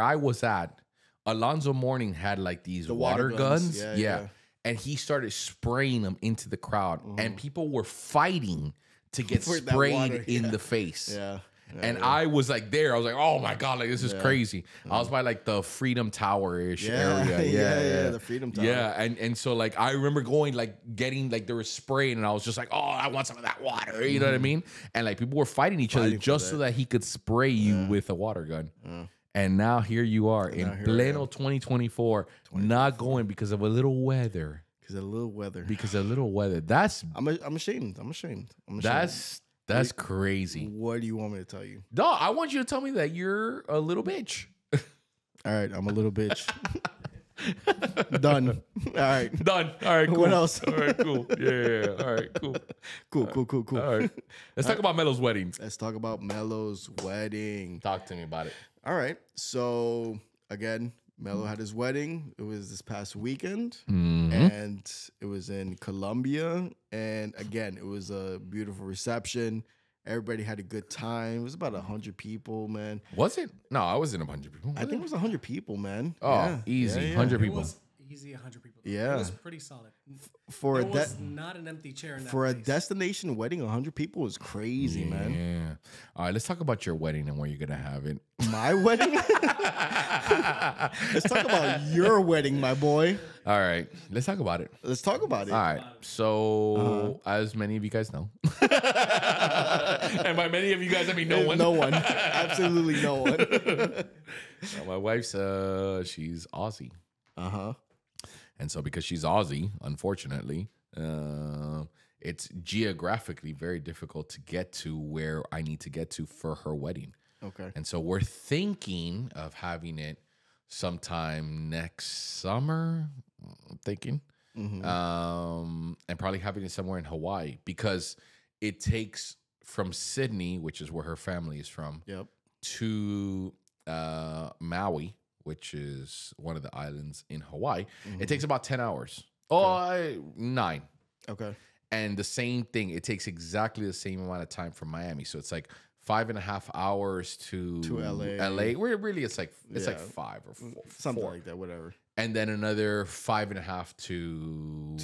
I was at, Alonzo Mourning had like these water guns. Yeah. And he started spraying them into the crowd. And people were fighting to get sprayed in the face. Yeah. And I was like there. I was like, oh my God, like this is crazy. I was by like the Freedom Tower-ish area. Yeah, the Freedom Tower. Yeah. And so like I remember going like getting like there was spraying and I was just like, oh, I want some of that water. You know what I mean? And like people were fighting each other just so that he could spray you with a water gun. And now here you are in pleno 2024, not going because of a little weather. Because of a little weather. That's I'm ashamed. That's crazy. What do you want me to tell you? No, I want you to tell me that you're a little bitch. All right, I'm a little bitch. Done. All right. Done. All right, cool. What else? All right, cool. Yeah. All right, cool. Cool. All right. Let's talk about Melo's wedding. Let's talk about Melo's wedding. Talk to me about it. All right. So again, Melo had his wedding. It was this past weekend, Mm-hmm. and it was in Colombia. And again, it was a beautiful reception. Everybody had a good time. It was about 100 people, man. Was it? No, I wasn't a 100 people. I think it was 100 people, man. Oh, Yeah. easy. Yeah, yeah. 100 It people. was easy 100 people. Yeah. It was pretty solid. For There was not an empty chair in that for a place. destination wedding, 100 people is crazy, man. Yeah. All right, let's talk about your wedding and where you're gonna have it. My wedding? Let's talk about your wedding, my boy. All right, let's talk about it. Let's talk about it. All right. So, as many of you guys know, and by many of you guys, I mean no one. No one. Absolutely no one. My wife's she's Aussie, Uh-huh. and so because she's Aussie, unfortunately, it's geographically very difficult to get to where I need to get to for her wedding. Okay. And so we're thinking of having it sometime next summer. I'm thinking, Mm-hmm. and probably having it somewhere in Hawaii because it takes from Sydney, which is where her family is from, Yep. to Maui, which is one of the islands in Hawaii. Mm-hmm. It takes about 10 hours. 9. Okay. And the same thing, it takes exactly the same amount of time from Miami. So it's like 5.5 hours to LA. LA. Where really it's like Yeah. 5 or 4. Something like that, whatever. And then another 5.5 to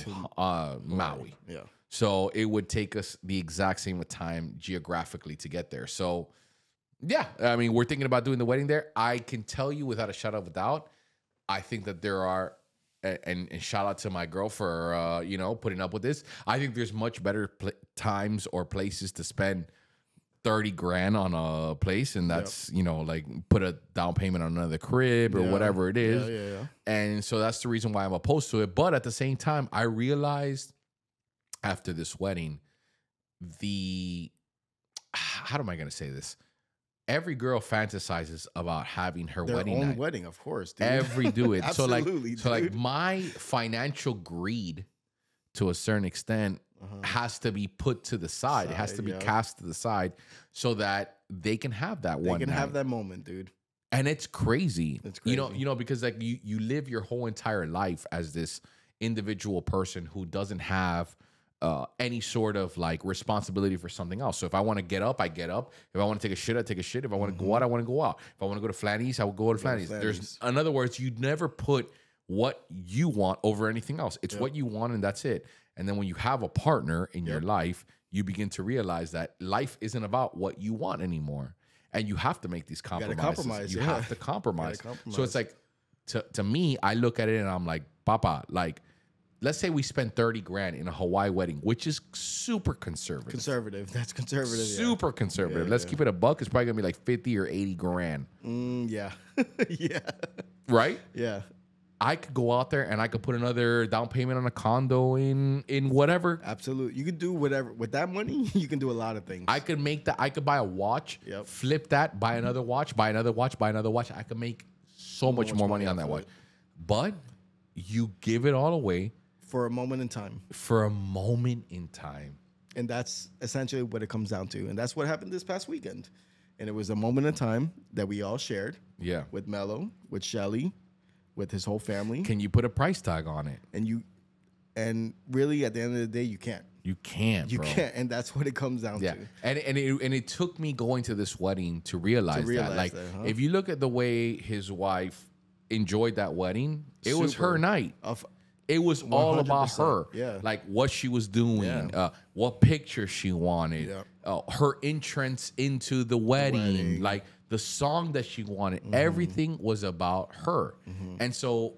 Maui. Yeah. So it would take us the exact same time geographically to get there. So yeah, I mean, we're thinking about doing the wedding there. I can tell you without a shadow of a doubt, I think that there are, and shout out to my girl for putting up with this. I think there's much better times or places to spend 30 grand on a place, and that's like put a down payment on another crib or whatever it is. Yeah. And so that's the reason why I'm opposed to it. But at the same time, I realized after this wedding, how am I going to say this? Every girl fantasizes about having her Their wedding own night. wedding, of course, dude. Every do it. Absolutely, so like dude. my financial greed to a certain extent has to be put to the side. It has to be cast to the side so that they can have that They one can night. have that moment, dude. And it's crazy. It's You crazy. know, because like you live your whole entire life as this individual person who doesn't have any sort of like responsibility for something else. So if I want to get up, I get up. If I want to take a shit, I take a shit. If I want to go out, I want to go out. If I want to go to Flanny's, I will go to Flanny's. In other words, you never put what you want over anything else. It's what you want and that's it. And then when you have a partner in your life, you begin to realize that life isn't about what you want anymore. And you have to make these compromises. compromise, You yeah. have to compromise. compromise. So it's like, to me, I look at it and I'm like, Papa, like, let's say we spend 30 grand in a Hawaii wedding, which is super conservative. Conservative. That's conservative. Super conservative. Let's keep it a buck. It's probably gonna be like 50 or 80 grand. Yeah. Yeah. Right? Yeah. I could go out there and I could put another down payment on a condo in whatever. Absolutely. You can do whatever with that money. You can do a lot of things. I could make that. I could buy a watch, flip that, buy another watch, buy another watch, buy another watch. I could make so much more money on that watch. But you give it all away for a moment in time. For a moment in time. And that's essentially what it comes down to. And that's what happened this past weekend. And it was a moment in time that we all shared. Yeah. With Melo, with Shelly, with his whole family. Can you put a price tag on it? And really at the end of the day, you can't. You can't, bro. You can't. And that's what it comes down to. And it took me going to this wedding to realize that. Like, if you look at the way his wife enjoyed that wedding, it was her night. It was all about her. Yeah. Like what she was doing, what picture she wanted, her entrance into the wedding, like the song that she wanted. Everything was about her. And so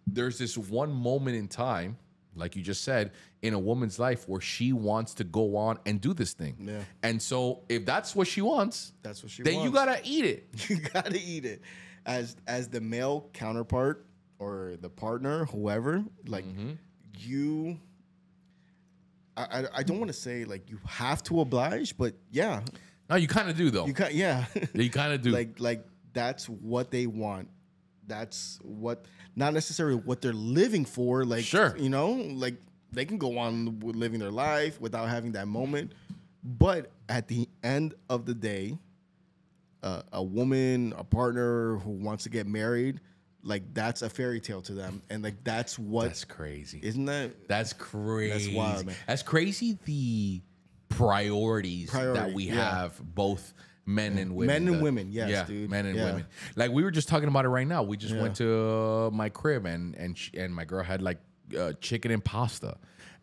there's this one moment in time, like you just said, in a woman's life where she wants to go on and do this thing. Yeah. And so if that's what she wants, that's what she then wants. you gotta eat it. You gotta eat it. As the male counterpart or the partner, whoever, like you, I don't want to say like you have to oblige, but yeah. No, you kind of do though. You kind, yeah. You kind of do. Like that's what they want. that's what, not necessarily what they're living for. Like, Sure. you know, like they can go on with living their life without having that moment. But at the end of the day, a woman, a partner who wants to get married, like that's a fairy tale to them. And like, that's what. That's crazy. Isn't that? That's crazy. That's wild, man. That's crazy. The priorities that we yeah. have, both men and women. Men and women, yes, dude. Men and Yeah. women. Like we were just talking about it right now. We just went to my crib and my girl had like chicken and pasta.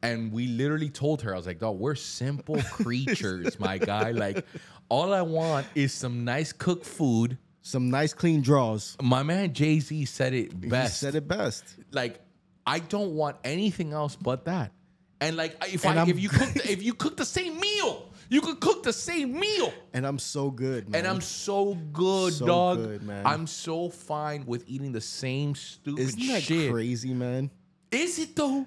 And we literally told her, I was like, dog, we're simple creatures, my guy. Like, all I want is some nice cooked food. Some nice clean draws. My man Jay-Z said it best. He said it best. Like, I don't want anything else but that. And like, if you cook the same meal, you could cook the same meal. And I'm so good, man. And I'm so good, So dog. good, man. I'm so fine with eating the same stupid Isn't that shit. crazy, man? Is it though?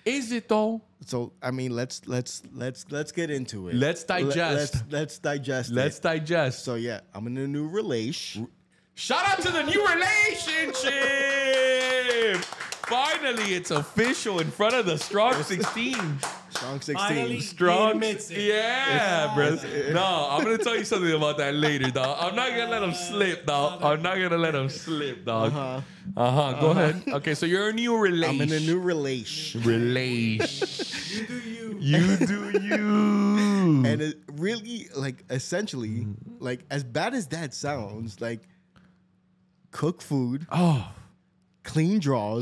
Is it though? So I mean, let's get into it. Let's digest. Let's digest. Let's digest. So yeah, I'm in a new relation. Shout out to the new relationship. Finally, it's official in front of the Strong 16. Strong 16. Finally. Strong. He admits it. Yeah, bro. No, I'm going to tell you something about that later, dog. I'm not going to let him slip, dog. I'm not going to let him slip, dog. Go ahead. Okay, so you're a new relation. I'm in a new relation. relation. You do you. You do you. And it really, like, essentially, like, as bad as that sounds, like, cook food, clean draws.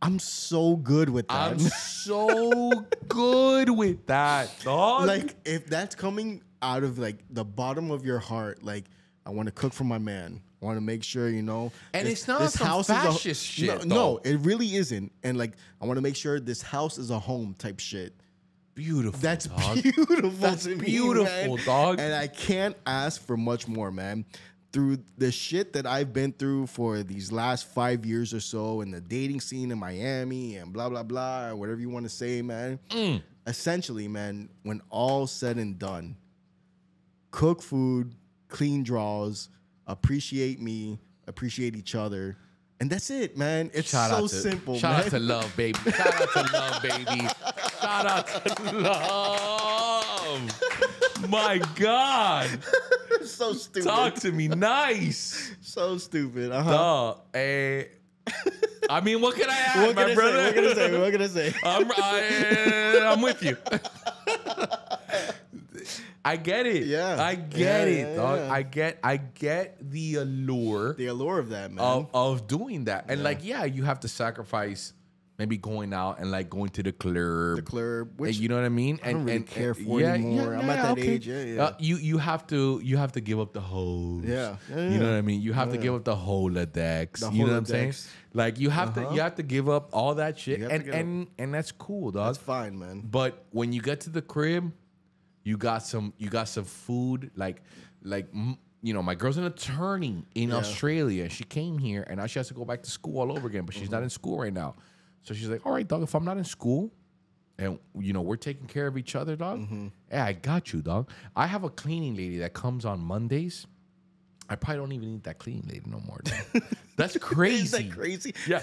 I'm so good with that. I'm so good with that, dog. Like, if that's coming out of like the bottom of your heart, like, I want to cook for my man. I want to make sure, you know. And it's not some fascist shit, No, though. it really isn't. And like, I want to make sure this house is a home type shit. Beautiful. That's dog. beautiful. That's to me, beautiful, man. dog. And I can't ask for much more, man. Through the shit that I've been through for these last 5 years or so, and the dating scene in Miami and blah blah blah, or whatever you want to say, man. Essentially, man, when all's said and done, cook food, clean draws, appreciate me, appreciate each other. And that's it, man. It's so simple, Shout man. out to love, baby. Shout out to love, baby. Shout out to love. My God. So stupid. Talk to me nice. So stupid. Duh. I mean, what can I add, What my can I brother? say? What can I say? I'm with you. I get it. Yeah. I get it, yeah, dog. yeah. I get the allure The allure of that, man. of doing that. And like, yeah, you have to sacrifice maybe going out and like going to the club. The club, And which you know what I mean? I don't really care for anymore. I'm at that age. Yeah. You have to give up the hoes. Yeah. You know what I mean? You have to give up the Holodex. The You know what I'm saying? Holodex. Like you have to give up all that shit. You have to give And that's cool, dog. That's fine, man. But when you get to the crib, you got some food like you know, my girl's an attorney in Australia. She came here and now she has to go back to school all over again, but she's not in school right now. So she's like, all right, dog, if I'm not in school and, you know, we're taking care of each other, dog, yeah, I got you, dog. I have a cleaning lady that comes on Mondays. I probably don't even need that cleaning lady no more, dog. That's crazy. Is that crazy? Yeah.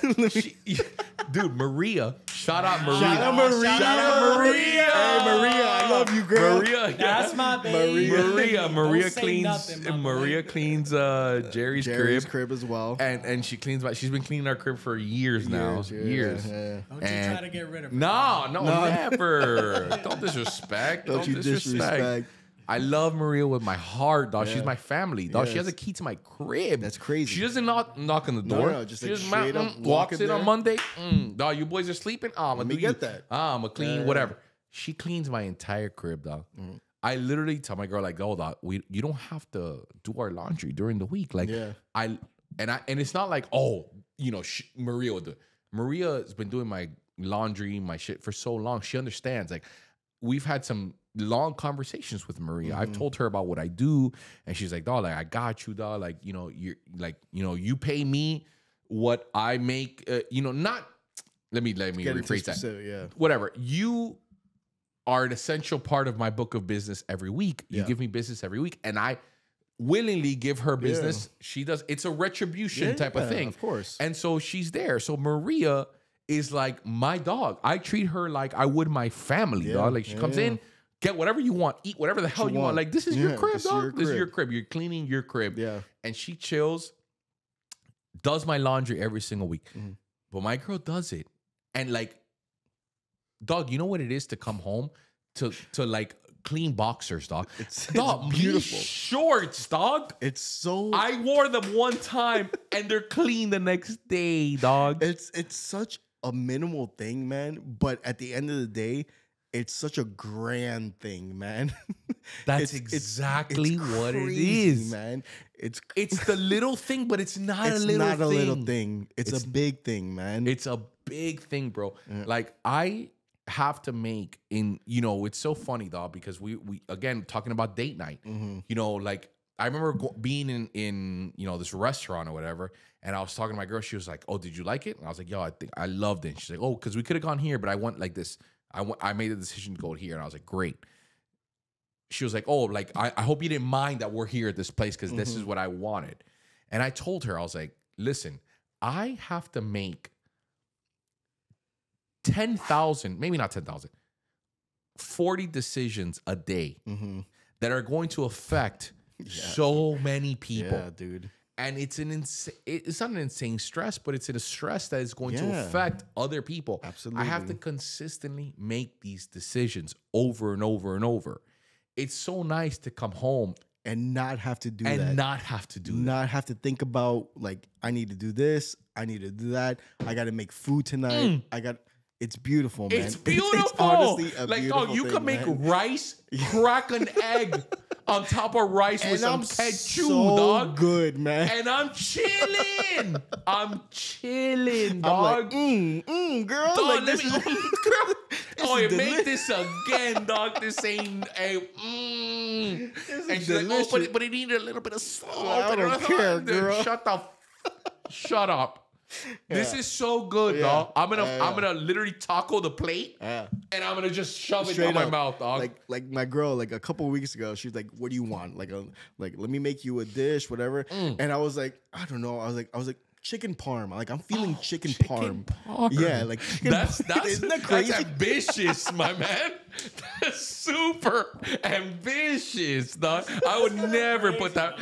Dude, Maria. Shout out Maria. Shout out Maria. Shout out Maria. Hey, Maria, I love you, girl. Maria. That's my baby. Maria Don't say cleans. nothing, my boy. Maria cleans Jerry's crib. As well. And she cleans she's been cleaning our crib for years now. Years. Yeah. Don't you try to get rid of her. No, never. Don't disrespect. Don't you disrespect. I love Maria with my heart, dog. Yeah. She's my family, dog. Yes. she has a key to my crib. That's crazy. She doesn't knock on the door. No, just she like just straight up walks walk in in on there. Monday. Dog, you boys are sleeping. Let me get that. I'm a clean, Yeah. whatever. She cleans my entire crib, dog. I literally tell my girl, like, oh, dog, you don't have to do our laundry during the week. Like, Yeah. and it's not like, oh, you know, Maria will do it. Maria has been doing my laundry, my shit for so long. She understands. Like, we've had some long conversations with Maria. I've told her about what I do, and she's like, dog, like, I got you, dog. Like, you know, you pay me what I make, you know, not, let me Get into rephrase that. specific, yeah. Whatever. You are an essential part of my book of business every week. You Yeah. give me business every week, and I willingly give her business. She does. It's a retribution type of thing. Of course. And so she's there. So Maria is like my dog. I treat her like I would my family, dog. Like she comes in, get whatever you want, eat whatever the hell you want. Like, this is your crib, dog. This is your crib. You're cleaning your crib. Yeah. And she chills, does my laundry every single week. But my girl does it. And like, dog, you know what it is to come home to like clean boxers, dog. Dog, beautiful. These shorts, dog. It's so. I wore them one time and they're clean the next day, dog. It's such a minimal thing, man. But at the end of the day, it's such a grand thing, man. That's exactly what it is, man. It's the little thing, but it's not a little thing. It's not a little thing. It's a big thing, man. It's a big thing, bro. Like, I have to make it's so funny, dog, because we again talking about date night. Like, I remember being in this restaurant or whatever, and I was talking to my girl. She was like, "Oh, did you like it?" And I was like, "Yo, I think I loved it." And she's like, "Oh, because we could have gone here, but I went like this. I made the decision to go here." And I was like, "Great." She was like, "Oh, like I hope you didn't mind that we're here at this place because this is what I wanted." And I told her, I was like, "Listen, I have to make 10,000, maybe not 10,000, 40 decisions a day that are going to affect so many people." Yeah, dude. And it's it's not an insane stress, but it's a stress that is going to affect other people. Absolutely. I have to consistently make these decisions over and over and over. It's so nice to come home and not have to do that. and not have to do that. Not have to think about, like, I need to do this, I need to do that, I got to make food tonight. It's beautiful, man. It's beautiful. It's honestly a like, beautiful dog, you thing, can make man. rice, crack an egg on top of rice with some I'm ketchup, so dog. good, man. And I'm chilling. I'm chilling, I'm dog. like, girl. Dog, like, let this me. is, Oh, is you make delicious. this again, dog. This ain't a. And she's like, "Oh, delicious. but it needed a little bit of salt." I don't care, girl. Shut up. This is so good, dog. I'm gonna literally taco the plate, and I'm gonna just shove it Straight down my up. mouth, dog. Like my girl, like a couple of weeks ago, she was like, "What do you want? Like let me make you a dish, whatever." And I was like, I don't know. I was like, chicken parm. Like, I'm feeling chicken parm. Yeah, like chicken That's isn't that crazy? That's ambitious, my man. That's super ambitious, dog. I would never put that.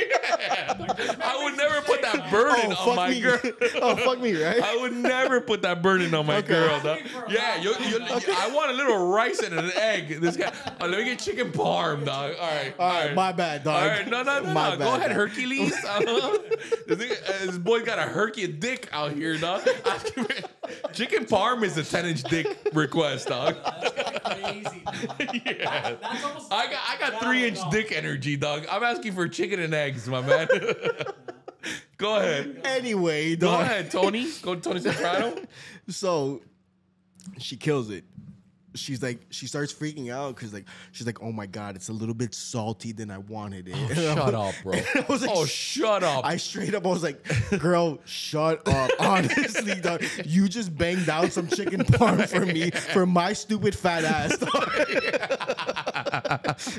I would never put that burden on my girl. Oh, fuck me, right? I would never put that burden on my girl, dog. Yeah, I want a little rice and an egg. This guy. Let me get chicken parm, dog. All right. My bad, dog. All right, no. My Go bad, ahead, dog. Hercules. This boy got a Hercules dick out here, dog. Chicken parm is a 10-inch dick request, dog. That's crazy. Yeah. That's almost I got 3-inch dick energy, dog. I'm asking for chicken and eggs, my man. Go ahead. Anyway, Go dog. ahead, Tony. Go Tony Soprano. So she kills it. She starts freaking out because she's like, "Oh my god, it's a little bit salty than I wanted it." Shut up, bro. I was like, shut up. I straight up, I was like, "Girl, shut up." Honestly, dog, you just banged out some chicken parm for me for my stupid fat ass. Dog.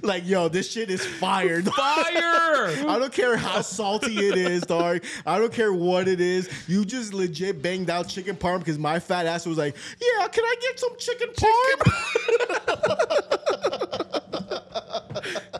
Like, yo, this shit is fire. Dog. Fire! I don't care how salty it is, dog. I don't care what it is. You just legit banged out chicken parm because my fat ass was like, "Yeah, can I get some chicken parm?"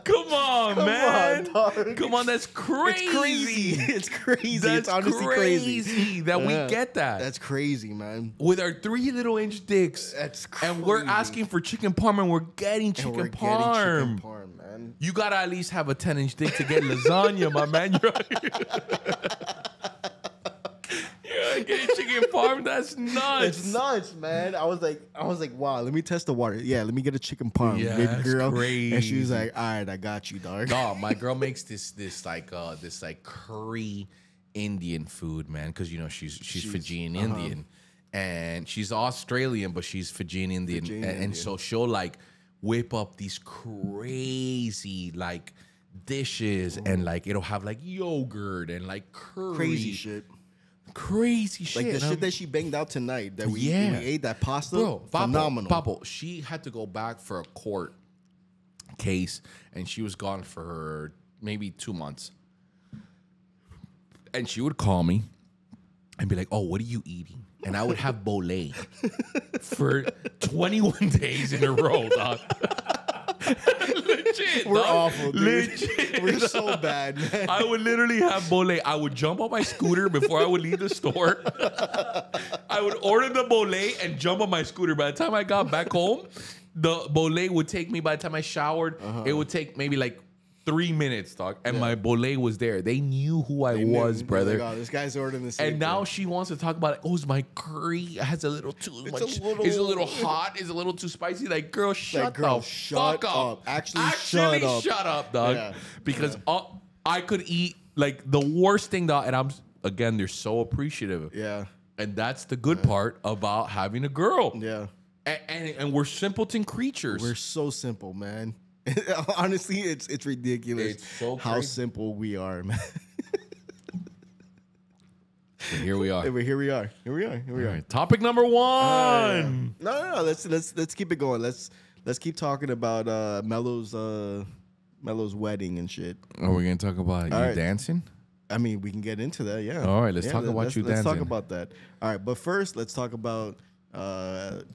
Come on, man. dog. Come on, that's crazy. It's crazy. It's crazy. That's It's honestly crazy. that we get that. That's crazy, man. With our 3 little inch dicks. That's And we're crazy. asking for chicken parm and we're getting And chicken we're parm. getting chicken parm, man. You gotta at least have a 10-inch dick to get lasagna, my man. You're getting chicken parm. That's nuts. It's nuts, man. I was like, wow, let me test the water. Yeah, let me get a chicken parm, Yeah, baby that's girl. And she crazy. was like, all right, I got you, dog. Dog, my girl makes this curry Indian food, man, because she's Fijian Indian, and she's Australian, but she's Fijian Indian, Fijian and Indian. so she'll like whip up these crazy like dishes, and like it'll have like yogurt and like curry, Crazy shit. crazy shit. Like the And I'm- shit that she banged out tonight that we Yeah. ate, that pasta, Bro, phenomenal. Papo, she had to go back for a court case, and she was gone for maybe 2 months. And she would call me and be like, "Oh, what are you eating?" And I would have bolé for 21 days in a row, dog. Legit, We're dog. awful, dude. Legit. We're so bad, man. I would literally have bolé. I would jump on my scooter before I would leave the store. I would order the bolé and jump on my scooter. By the time I got back home, the bolé would take me, by the time I showered, it would take maybe like 3 minutes, dog. And my bolé was there. They knew who I was, brother. Like, oh, this guy's ordering the same And now thing. she wants to talk about it. Oh, is my curry has a little too much. It's a little hot. It's a little too spicy. Like, girl, shut girl, the shut fuck up. up. Actually, shut up. Dog. Yeah. Because I could eat like the worst thing, dog. And again, they're so appreciative. Yeah. And that's the good part about having a girl. Yeah. And we're simpleton creatures. We're so simple, man. Honestly, it's ridiculous It's so how crazy. simple we are, man. And here we are. Here we are. All right, topic number one. No. Let's keep it going. Let's keep talking about Melo's wedding and shit. Are we gonna talk about you right. dancing? I mean, we can get into that. Yeah. All right, let's talk about let's, you Let's talk dancing. about that. All right, but first, let's talk about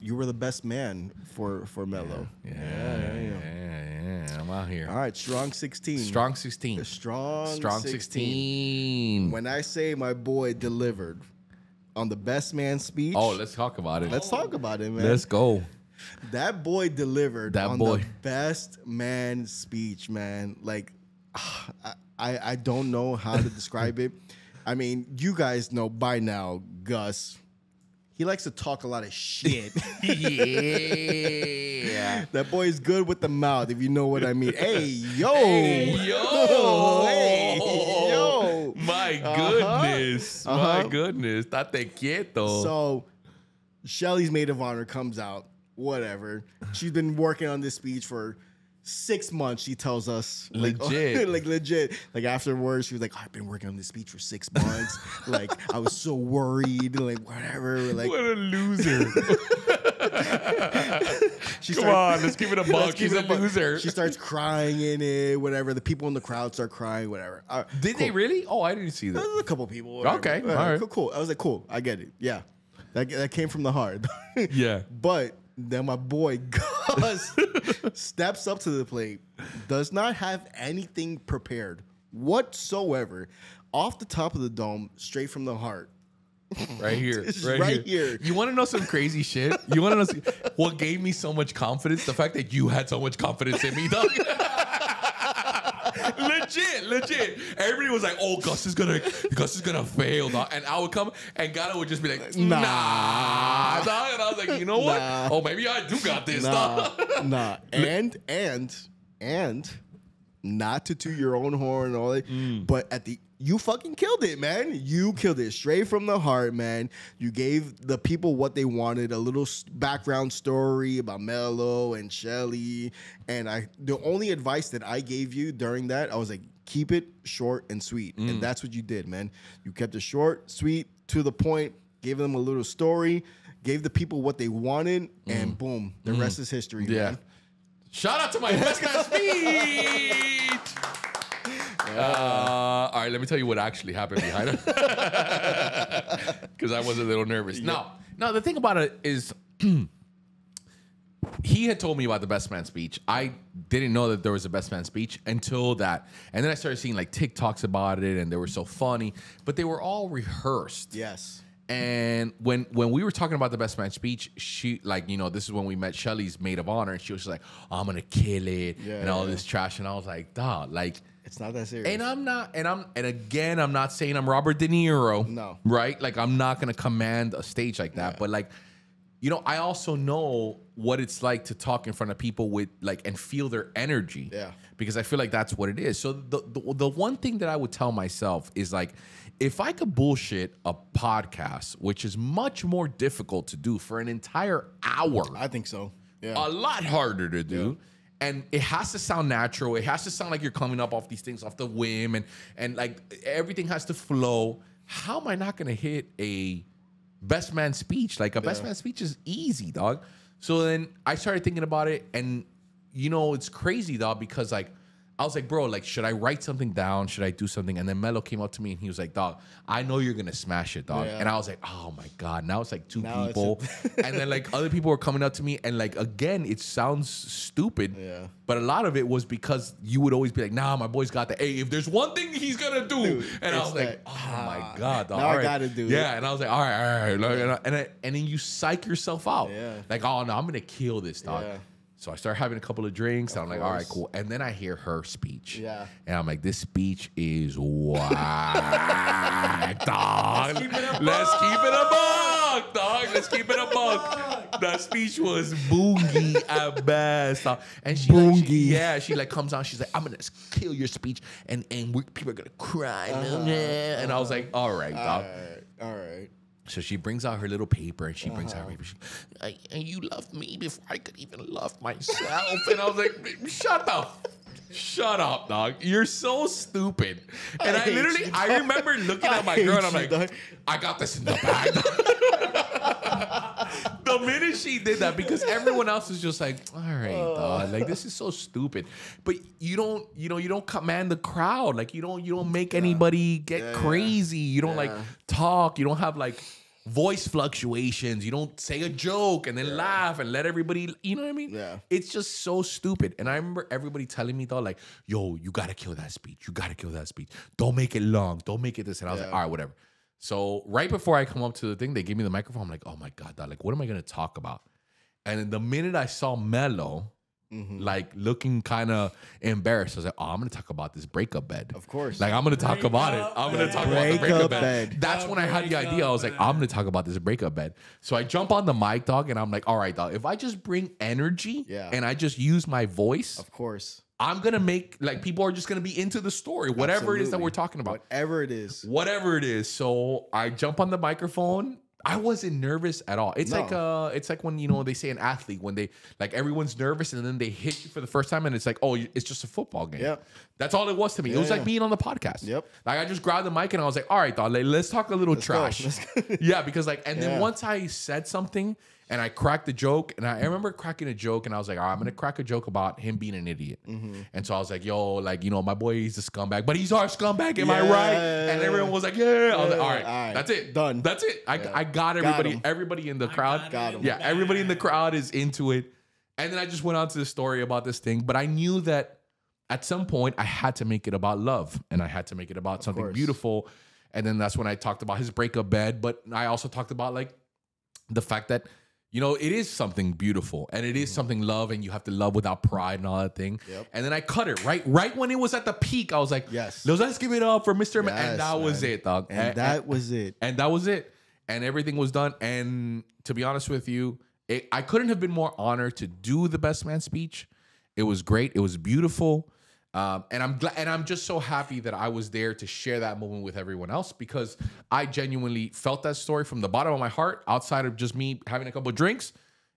you were the best man for Melo. Yeah. I'm out here. All right, strong 16. Strong 16. Strong 16. When I say my boy delivered on the best man speech, Oh, let's talk about it. let's talk about it, man. Let's go. That boy delivered That on boy. the best man speech, man. Like, I don't know how to describe it. I mean, you guys know by now, Gus. He likes to talk a lot of shit. Yeah. That boy is good with the mouth, if you know what I mean. Hey, yo. Hey, yo. Hey, yo. My goodness. My goodness. Tate quieto. So, Shelly's maid of honor comes out. Whatever. She's been working on this speech for 6 months, she tells us. Legit. Like legit. Like afterwards, she was like, I've been working on this speech for 6 months. Like, I was so worried. Like, whatever. Like, what a loser. she Come started- on, let's give it a Let's buck. keep She's a it buck. loser. She starts crying in it, whatever. The people in the crowd start crying, whatever. Did they really? Oh, I didn't see that. There's a couple people. Whatever. Okay, Whatever. all right. Cool. I was like, cool. I get it. Yeah. That came from the heart. Yeah. But then my boy Gus steps up to the plate, does not have anything prepared whatsoever, off the top of the dome, straight from the heart. Right here. It's right here. You want to know some crazy shit? You want to know what gave me so much confidence? The fact that you had so much confidence in me, dog. Legit. Everybody was like, "Oh, Gus is gonna fail," dog. And I would come, and Gato would just be like, "Nah, dog." And I was like, "You know what? Nah. Oh, maybe I do got this, dog." Nah. And not to toot your own horn and all that, but you fucking killed it, man. You killed it straight from the heart, man. You gave the people what they wanted, a little background story about Melo and Shelly. And the only advice that I gave you during that, I was like, keep it short and sweet. And that's what you did, man. You kept it short, sweet, to the point, gave them a little story, gave the people what they wanted, and boom, the rest is history, Yeah. man. Shout out to my best man speech. All right, let me tell you what actually happened behind it, because I was a little nervous. No, the thing about it is, he had told me about the best man speech. I didn't know that there was a best man speech until that, and then I started seeing like TikToks about it, and they were so funny, but they were all rehearsed. Yes. And when we were talking about the best man speech, she this is when we met Shelly's maid of honor, and she was just like, oh, I'm gonna kill it and all this trash, and I was like, dog, like, It's not that serious. and I'm not saying I'm Robert De Niro, No. right? Like, I'm not gonna command a stage like that, but like, I also know what it's like to talk in front of people with and feel their energy. Yeah. Because I feel like that's what it is. So the one thing that I would tell myself is like, if I could bullshit a podcast, which is much more difficult to do for an entire hour, I think so. Yeah. a lot harder to do. And it has to sound natural. It has to sound like you're coming up off these things off the whim, and like everything has to flow. How am I not gonna hit a best man speech? Like a best man speech is easy, dog. So then I started thinking about it, and it's crazy, dog, because like, I was like, bro, like, should I write something down? Should I do something? And then Melo came up to me and he was like, dog, I know you're going to smash it, dog. Yeah. And I was like, oh my God. Now it's like two Now people. And then like other people were coming up to me. And like, again, it sounds stupid. Yeah. But a lot of it was because you would always be like, nah, my boy's got that. Hey, if there's one thing he's going to do. And I was like, oh my God, dog. Now all I right. got to do it. Yeah. And I was like, all right. Like, and then you psych yourself out. Yeah. Like, oh no, I'm going to kill this, dog. Yeah. So I started having a couple of drinks. And I'm like, all right, course. cool. And then I hear her speech. Yeah. And I'm like, this speech is whack, dog. Let's keep it a buck, dog. Let's keep it a buck. That speech was boongy at best, dog. And she, she like comes out. She's like, I'm gonna kill your speech, and people are gonna cry. And I was like, all right, dog. All right. So she brings out her little paper and she brings out her paper. And you loved me before I could even love myself. And I was like, shut up, dog. You're so stupid. And I remember looking at my girl and I'm like, I got this in the bag. The minute she did that, because everyone else was just like, all right, dog, like this is so stupid. But you don't command the crowd. Like you don't make anybody get crazy. You don't like talk. You don't have like voice fluctuations. You don't say a joke and then laugh and let everybody, you know what I mean? Yeah. It's just so stupid. And I remember everybody telling me though, like, yo, you gotta kill that speech. You gotta kill that speech. Don't make it long. Don't make it this. And I was like, all right, whatever. So right before I come up to the thing, they gave me the microphone. I'm like, oh my God, dog, like, what am I gonna talk about? And then the minute I saw Melo, like looking kind of embarrassed, I was like, oh, I'm gonna talk about this breakup bed. Of course. Like I'm gonna talk about it. I'm gonna talk about the breakup bed. bed. That's when I had the idea. I was like, I'm gonna talk about this breakup bed. So I jump on the mic, dog, and I'm like, all right, dog, if I just bring energy and I just use my voice, Of course. I'm gonna make like people are just gonna be into the story, whatever it is that we're talking about. Whatever it is. Whatever it is. So I jump on the microphone. I wasn't nervous at all. It's like when they say an athlete when they like everyone's nervous and then they hit you for the first time and it's like, oh, it's just a football game. Yep. That's all it was to me. It was like being on the podcast. Yep. Like I just grabbed the mic and I was like, all right, dog, let's talk a little trash. Yeah, because like then once I said something and I cracked the joke, and I remember cracking a joke, and I was like, all right, I'm gonna crack a joke about him being an idiot. And so I was like, yo, like, my boy, he's a scumbag, but he's our scumbag, am I right? And everyone was like, yeah. I was like, all right, that's it. Done. That's it. I got everybody, everybody in the crowd. Got him. Yeah, everybody in the crowd is into it. And then I just went on to the story about this thing, but I knew that at some point I had to make it about love, and I had to make it about something beautiful. And then that's when I talked about his breakup bed, but I also talked about like the fact that it is something beautiful and it is something love, and you have to love without pride and all that thing. Yep. And then I cut it right when it was at the peak. I was like, yes, let's give it up for Mr. Yes, and that was it, dog. And that was it. And that was it. And everything was done. And to be honest with you, I couldn't have been more honored to do the best man speech. It was great. It was beautiful. And I'm glad, and I'm just so happy that I was there to share that moment with everyone else, because I genuinely felt that story from the bottom of my heart. Outside of just me having a couple of drinks,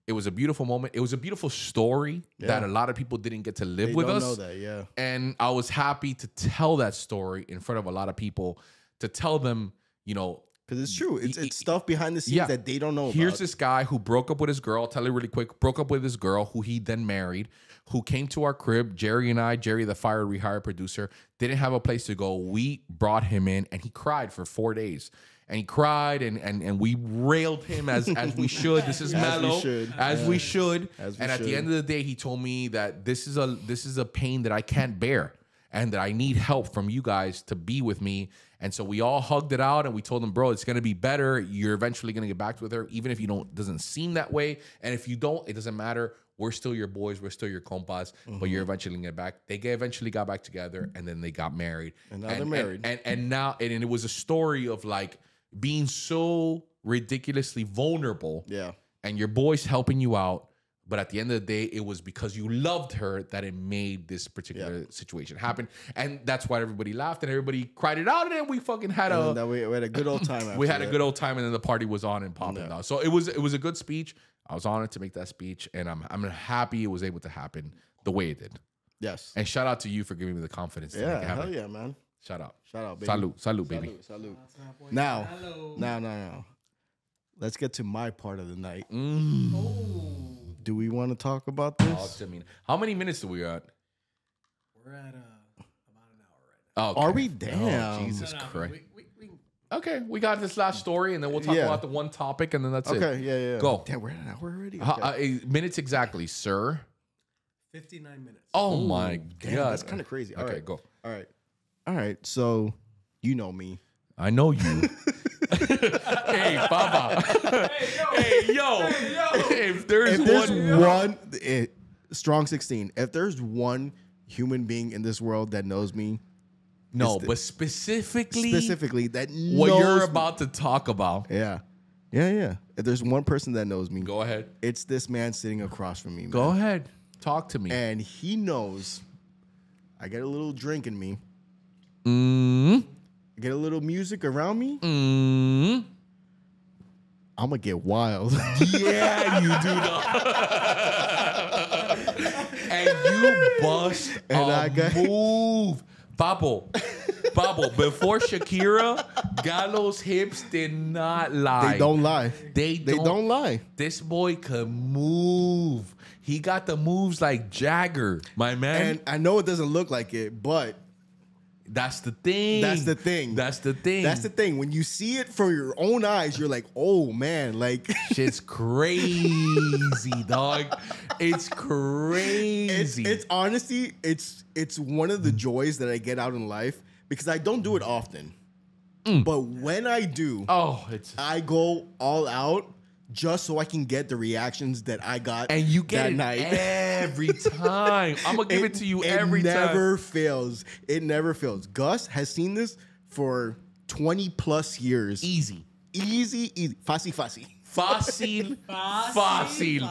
it was a beautiful moment. It was a beautiful story that a lot of people didn't get to live with us. Know that, and I was happy to tell that story in front of a lot of people, to tell them, because it's true. It's stuff behind the scenes that they don't know about. Here's this guy who broke up with his girl. I'll tell you really quick. Broke up with his girl, who he then married, who came to our crib. Jerry, the fired rehired producer, didn't have a place to go. We brought him in, and he cried for 4 days. And he cried, and we railed him as we should. This is Melo, as we should. And at the end of the day, he told me that this is a pain that I can't bear, and that I need help from you guys to be with me. And so we all hugged it out, and we told him, bro, it's going to be better. You're eventually going to get back with her, even if doesn't seem that way. And if you don't, it doesn't matter. We're still your boys. We're still your compas, but you're eventually going to get back. They eventually got back together, and then they got married. And now they're married. And now it was a story of like being so ridiculously vulnerable. Yeah. And your boys helping you out. But at the end of the day, it was because you loved her that it made this particular situation happen. And that's why everybody laughed and everybody cried it out. And then we fucking had we had a good old time. We had a good old time, and then the party was on and popping down. So it was a good speech. I was honored to make that speech, and I'm happy it was able to happen the way it did. Yes. And shout out to you for giving me the confidence to make it happen. Hell yeah, man. Shout out. Shout out, baby. Salud, baby. Salud. Now. Let's get to my part of the night. Do we want to talk about this? Oh, I mean, how many minutes do we got? We're at about an hour right Oh, Are we? Oh, Damn. Jesus now. Christ. We Okay, we got this last story, and then we'll talk Yeah. about the one topic, and then that's Okay, it. yeah. Go. Damn, we're at an hour already? Minutes exactly, sir. 59 minutes. Oh my Damn, God. that's kind of crazy. All Okay, right, go. All right. So, you know me. I know you. Hey, Baba. Hey, yo. If there's one. Strong 16. If there's one human being in this world that knows me, No, it's but specifically that what knows you're me- about to talk about. Yeah. If there's one person that knows me, Go ahead. it's this man sitting across from me. Man. Go ahead. Talk to me. And he knows I get a little drink in me. Get a little music around me. I'm gonna get wild. Yeah, you do that. And you bust And a I got- move. Babo, before Shakira, Gallo's hips did not lie. They don't lie. They don't lie. This boy could move. He got the moves like Jagger, my man. And I know it doesn't look like it, but that's the thing. that's the thing. That's the thing. That's the thing. When you see it from your own eyes, you're like, oh man, like Shit's crazy, dog. It's crazy. it's honestly, it's one of the joys that I get out in life because I don't do it often. But when I do, it's I go all out just so I can get the reactions that I got and you get that it night. every time. I'm gonna give it to you every It time. never fails. It never fails. Gus has seen this for 20 plus years. Easy. Easy. Fácil. Fácil.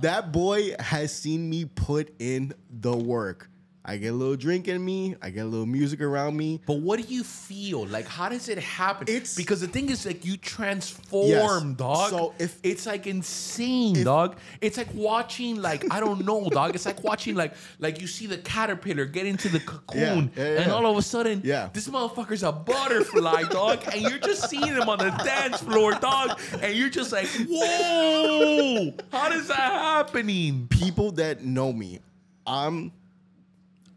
That boy has seen me put in the work. I get a little drink in me. I get a little music around me. But what do you feel? Like, how does it happen? It's- because the thing is, like, you transform, Yes. dog. So it's like insane, dog. It's like watching, like, I don't know, dog. It's like watching, like you see the caterpillar get into the cocoon, Yeah. and all of a sudden, Yeah. this motherfucker's a butterfly, dog, and you're just seeing him on the dance floor, dog, and you're just like, whoa, how is that happening? People that know me,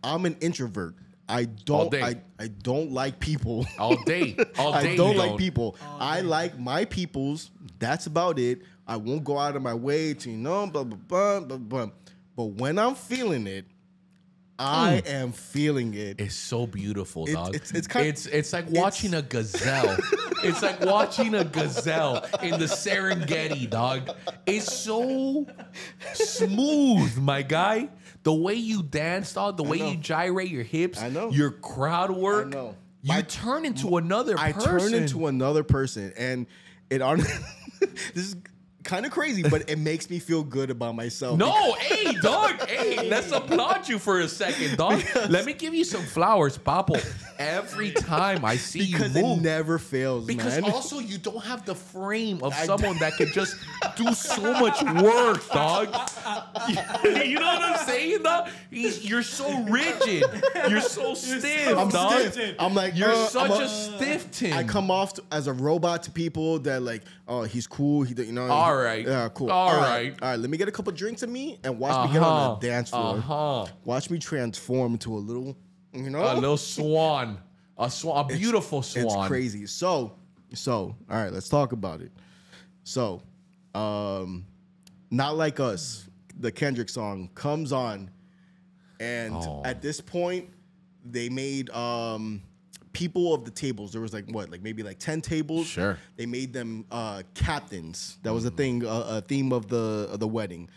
I'm an introvert. I All don't day. I don't like people. All day, I don't like people. I like my peoples. That's about it. I won't go out of my way to blah blah blah blah blah. But when I'm feeling it, I am feeling it. It's so beautiful, dog. it's like watching a gazelle. It's like watching a gazelle in the Serengeti, dog. It's so smooth, my guy. The way you dance, dog, the way you gyrate your hips, I know. your crowd work. I know. You turn into another I person. turn into another person, and it on. This is kind of crazy, but it makes me feel good about myself. No, hey, dog. Hey, let's applaud you for a second, dog. Let me give you some flowers, Papo. Every time I see you because move. it never fails, Because man. also you don't have the frame of someone that can just do so much work, dog. You know what I'm saying, dog? You're so rigid. You're so stiff, I'm dog. stiff. I'm like, You're I'm such a stiff Tim. I come off as a robot to people that like, oh, he's cool. All right. Yeah, cool. All right. All right. Let me get a couple drinks of me and watch me get on the dance floor. Uh-huh. Watch me transform into a little, A little swan. A beautiful swan. It's crazy. So, all right, let's talk about it. So, Not Like Us, the Kendrick song, comes on, and at this point, they made people of the tables. There was maybe 10 tables. Sure. They made them captains. That was a thing, a theme of the wedding.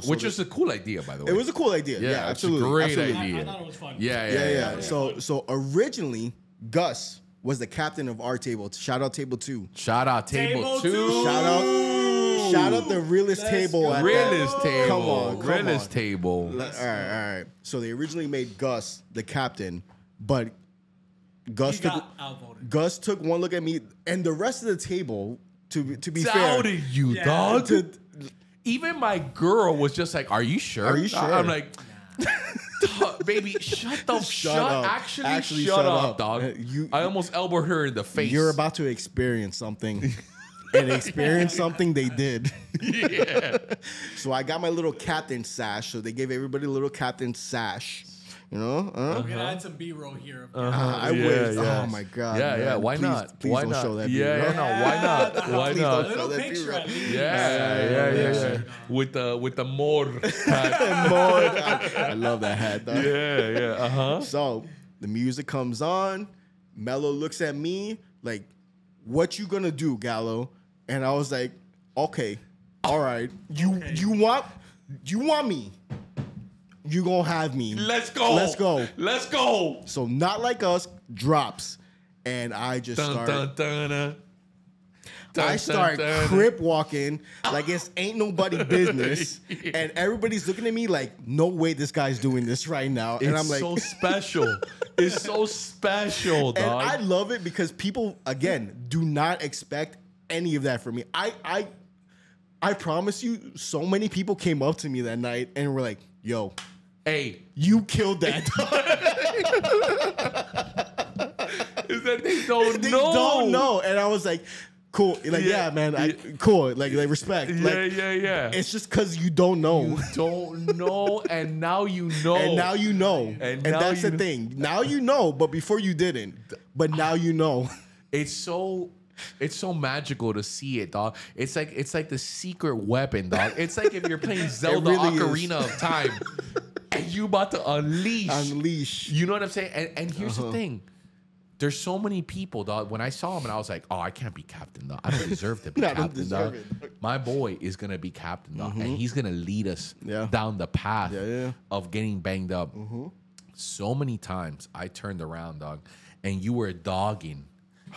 Which is a cool idea, by the way. It was a cool idea. Yeah, it's a absolutely. great absolutely. idea. I thought it was fun. Yeah. So originally, Gus was the captain of our table. Shout out Table 2. Shout out Table Table 2. two. Shout out the realest Let's table. go. At Realist table. Come on. Realist table. All right. So they originally made Gus the captain, but Gus He took got outvoted. Gus took one look at me, and the rest of the table. To be fair, Doubted you, Yeah. dog. to- Even my girl was just like, "Are you sure? Are you sure? I'm like, baby, shut up. Actually, shut up, dog. You- I almost elbowed her in the face. you're about to experience something. and experience something, they did. Yeah. So I got my little captain sash. So they gave everybody a little captain sash. You know? We're gonna add some B-roll here. I Yeah, wish. yeah. Oh my god. Yeah, man. Why Please, not? Please Why don't not? show that. Yeah, B-roll. no. Why not? Why Please not? don't A little that picture B-roll. at least. Yeah. With the more. I love that hat. Though. Yeah. So the music comes on. Melo looks at me like, "What you gonna do, Gallo?" And I was like, "Okay, all right. You want me? You gonna have me? Let's go. Let's go." Let's go. So Not Like Us drops, and I just start crip walking like it's ain't nobody business, and everybody's looking at me like, no way this guy's doing this right now, and I'm like, so special. It's so special, and dog. I love it because people again do not expect any of that from me. I promise you, so many people came up to me that night and were like, "Yo, hey, you killed that." is that they don't They know? don't know, and I was like, "Cool, like yeah, man, cool, like respect, like Yeah. it's just because you don't know." You don't know, and now you know. And now you know. And now that's you the know. thing. Now you know, but before you didn't. But now you know. It's so magical to see it, dog. It's like the secret weapon, dog. It's like if you're playing Zelda really is. Ocarina of Time and you about to Unleash. You know what I'm saying? And here's the thing. There's so many people, dog. When I saw him and I was like, oh, I can't be captain, dog. I don't deserve to be I don't captain, dog. deserve it. My boy is going to be captain, dog. And he's going to lead us down the path of getting banged up. So many times I turned around, dog, and you were dogging.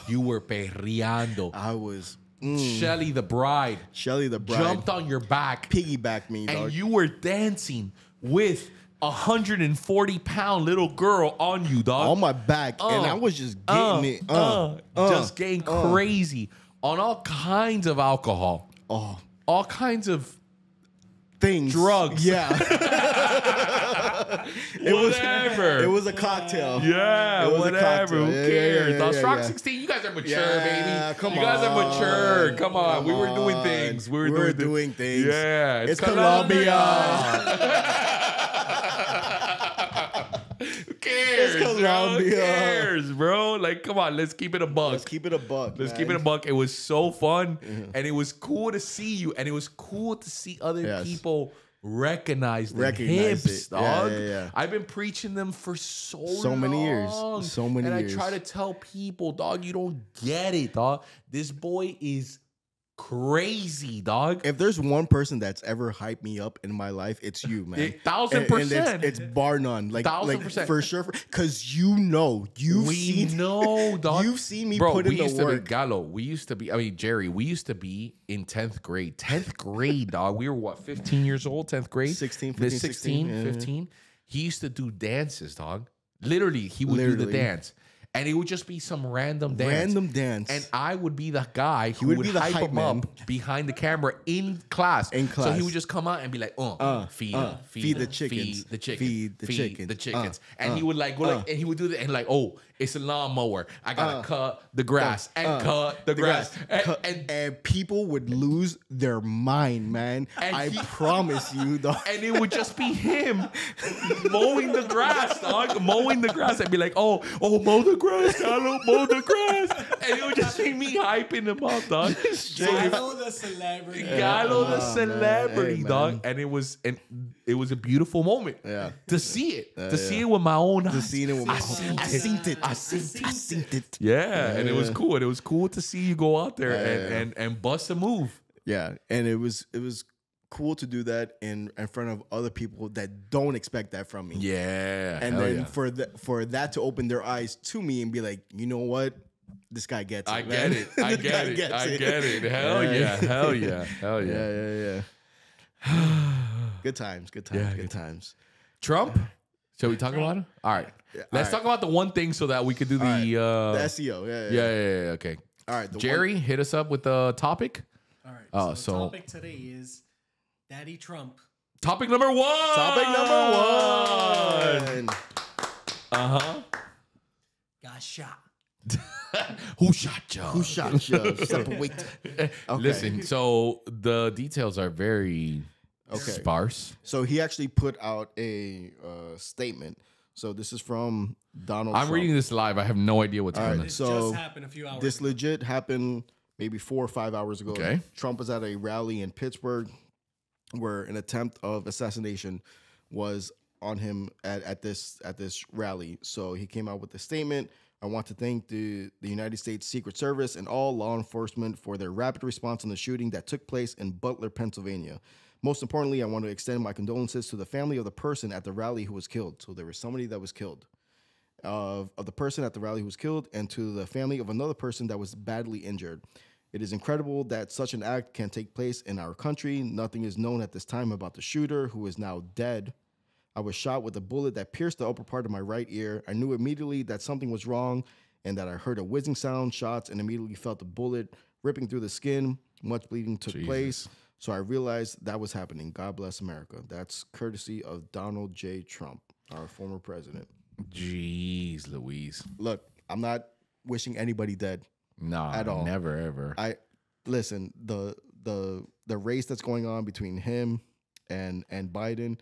You were perreando. I was Shelly the bride. Shelly the bride. Jumped on your back. Piggyback me, dog. And you were dancing with 140-pound little girl on you, dog. on my back. And I was just getting it. Just getting crazy on all kinds of alcohol. All kinds of things. drugs. Yeah. Whatever. It was a cocktail. Yeah, It was a whatever. cocktail. Who Yeah, cares? yeah, Dog, yeah, Strong yeah. 16, you guys are mature, Yeah, baby. come you guys are on. mature. Come on. We were doing on. things. We We were were doing doing things. Yeah. It's Colombia. Who cares? It's bro? Who Colombia. cares, bro? Like, come on. Let's keep it a buck. Let's keep it a buck. Let's man. keep it a buck. It was so fun. And it was cool to see you. And it was cool to see other people recognize the Recognize hips, it. dog. Yeah. I've been preaching them for so many years. long. So many and years. I try to tell people, dog, you don't get it, dog. This boy is crazy, dog. If there's one person that's ever hyped me up in my life, it's you, man. 1,000%. And it's bar none. Like 1,000%. for sure. Because you know. We know, dog. You've seen me Bro, put in we the used work. to be, Gallo, we used to be, I mean, Jerry, we used to be in 10th grade. 10th grade, dog. We were what, 15 years old, 10th grade? 16, 15, 15, 16, yeah. 15. He used to do dances, dog. Literally, he would do the Literally. dance. And it would just be some random dance. Random dance. And I would be the guy who would would be the hype hype him man. up behind the camera in class. In So class. he would just come out and be like, feed the chickens. feed the chickens, Feed the chickens. the chickens. And he would like go like, and he would do that and like, oh, it's a lawnmower. I gotta cut the grass and cut the grass. And people would lose their mind, man. And I he- promise you, dog. And it would just be him mowing the grass, dog. Mowing the grass. I'd be like, oh, mow the grass, Gallo, mow the grass. And it would just be me hyping him up, dog. Gallo the celebrity. Gallo the celebrity, Hey, man. dog. And it was a beautiful moment. Yeah. To see it. To see it with my own eyes. To see it with my I own seen eyes. it. I seen it. Yeah, and it was cool. And it was cool to see you go out there and bust a move. Yeah, and it was cool to do that in front of other people that don't expect that from me. Yeah. And hell then yeah. for that to open their eyes to me and be like, you know what, this guy gets it. I man. get it. I This get guy it. gets I get it. Hell yeah. Hell yeah. Hell yeah. Yeah. Good times. Good times. Yeah, good good times. Trump? Shall we talk about it? All right. Let's all talk about the one thing so that we could do the The SEO. yeah. Okay. All right. Jerry, hit us up with the topic. All right. Oh, so so- the topic today is Daddy Trump. Topic number one. Topic number one. Uh-huh. Got shot. Who shot you? Who shot you? Separate. Okay. Listen, so the details are very sparse. So he actually put out a statement. So this is from Donald Trump. I'm reading this live. I have no idea what's going on. This So just happened a few hours This ago. legit happened maybe 4 or 5 hours ago. Okay. Trump was at a rally in Pittsburgh where an attempt of assassination was on him at this rally. So he came out with a statement. I want to thank the United States Secret Service and all law enforcement for their rapid response on the shooting that took place in Butler, Pennsylvania. Most importantly, I want to extend my condolences to the family of the person at the rally who was killed. So there was somebody that was killed. Of the person at the rally who was killed, and to the family of another person that was badly injured. It is incredible that such an act can take place in our country. Nothing is known at this time about the shooter, who is now dead. I was shot with a bullet that pierced the upper part of my right ear. I knew immediately that something was wrong and that I heard a whizzing sound, shots, and immediately felt the bullet ripping through the skin. Much bleeding took place. So I realized that was happening. God bless America. That's courtesy of Donald J. Trump, our former president. Jeez Louise. Look, I'm not wishing anybody dead. Nah, At all. never ever. Listen, the race that's going on between him and Biden,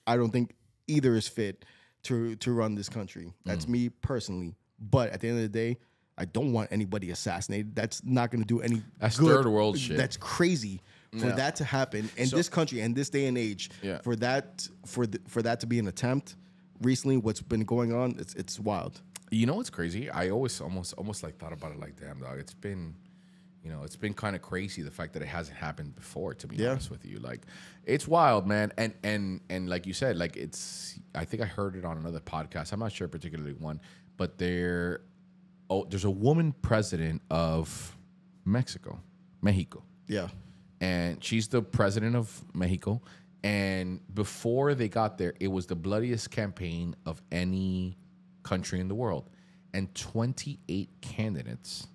I don't think either is fit to run this country. That's me personally. But at the end of the day, I don't want anybody assassinated. That's not going to do any That's good. third world shit. That's crazy for that to happen in this country and this day and age. Yeah. For that to be an attempt. Recently, what's been going on, it's wild. You know what's crazy? I always almost like thought about it like, damn, dog. It's been kind of crazy the fact that it hasn't happened before. To be honest with you, like, it's wild, man. And like you said, like, it's. I think I heard it on another podcast. I'm not sure particularly one, but there's a woman president of Mexico. Yeah. And she's the president of Mexico. And before they got there, it was the bloodiest campaign of any country in the world. And 28 candidates,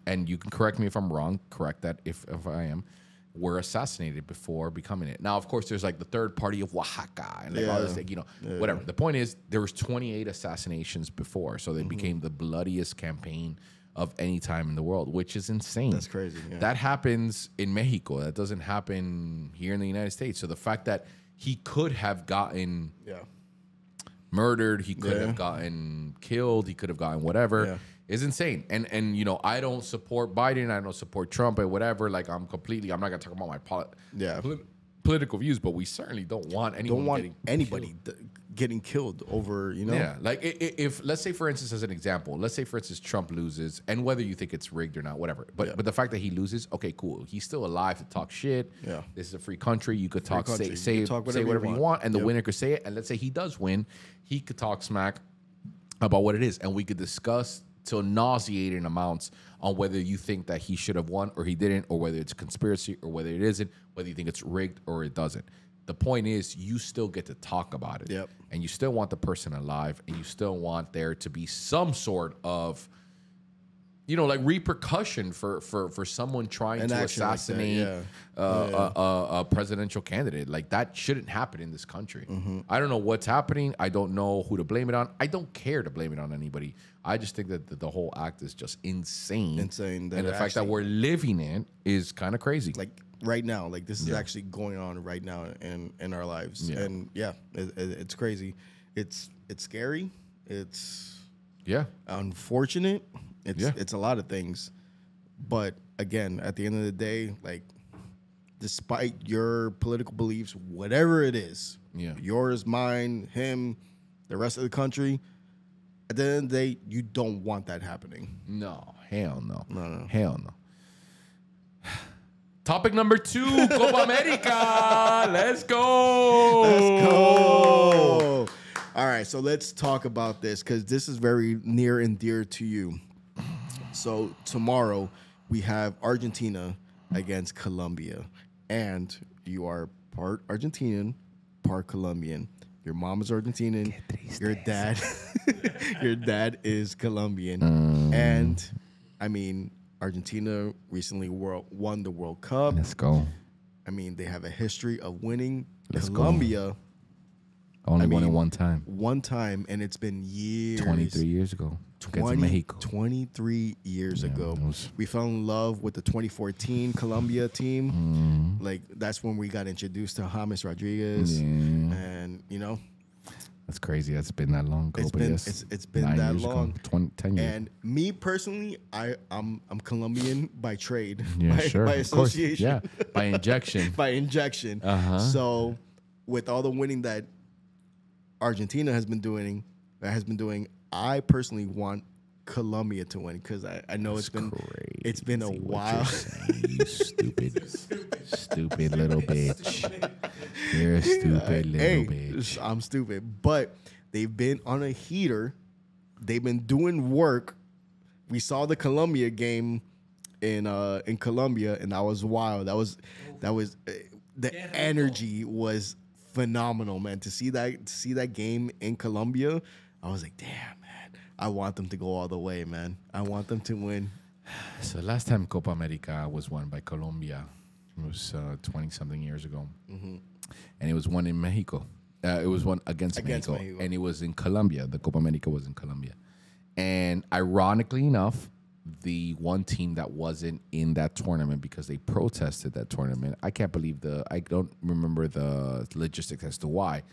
and you can correct me if I'm wrong, correct that if I am, were assassinated before becoming it. Now, of course, there's like the third party of Oaxaca and like all this, like, whatever. The point is, there was 28 assassinations before, so they became the bloodiest campaign of any time in the world, which is insane. That's crazy. Yeah. That happens in Mexico. That doesn't happen here in the United States. So the fact that he could have gotten murdered, he could have gotten killed, he could have gotten whatever, is insane. And I don't support Biden, I don't support Trump or whatever. Like, I'm not gonna talk about my political views, but we certainly don't want anyone getting killed over, Yeah, like if let's say, for instance, as an example, Trump loses, and whether you think it's rigged or not, whatever. But the fact that he loses, okay, cool. He's still alive to talk shit. Yeah, this is a free country. You could talk, country. say whatever you want, and the winner could say it. And let's say he does win, he could talk smack about what it is, and we could discuss till nauseating amounts on whether you think that he should have won or he didn't, or whether it's a conspiracy or whether it isn't, whether you think it's rigged or it doesn't. The point is, you still get to talk about it. Yep. And you still want the person alive, and you still want there to be some sort of, like, repercussion for someone trying to assassinate a presidential candidate. Like, that shouldn't happen in this country. I don't know what's happening. I don't know who to blame it on. I don't care to blame it on anybody. I just think that the whole act is just insane. Insane. And the fact that we're living it is kind of crazy. Like, right now, like, this is actually going on right now in our lives. And it's crazy. It's scary. It's unfortunate. It's a lot of things. But again, at the end of the day, like, despite your political beliefs, whatever it is, yours, mine, him, the rest of the country, at the end of the day, you don't want that happening. No, hell no. No. Hell no. Topic number 2, Copa America. Let's go. Let's go. All right, so let's talk about this because this is very near and dear to you. So tomorrow we have Argentina against Colombia, and you are part Argentinian, part Colombian. Your mom is Argentinian. Your dad is Colombian, and I mean, Argentina recently won the World Cup. Let's go. I mean, they have a history of winning. Colombia, Only won it one time. One time, and it's been years. 23 years ago. Against Mexico. 23 years ago. We fell in love with the 2014 Colombia team. Like, that's when we got introduced to James Rodriguez. And, you know. That's crazy. That's been that long ago. It's been that long. 10 years. And me personally, I'm Colombian by trade. Yeah, by association. Yeah, by injection. By injection. So with all the winning that Argentina has been doing, I personally want Colombia to win because I know it's been a while. You stupid little bitch. You're a stupid little bitch. I'm stupid, but they've been on a heater. They've been doing work. We saw the Colombia game in Colombia, and that was wild. That was the energy was phenomenal, man. To see that game in Colombia, I was like, damn, man. I want them to go all the way, man. I want them to win. So last time Copa America was won by Colombia, it was 20-something years ago. And it was won in Mexico. It was won against Mexico. And it was in Colombia. The Copa America was in Colombia. And ironically enough, the one team that wasn't in that tournament because they protested that tournament, I can't believe I don't remember the logistics as to why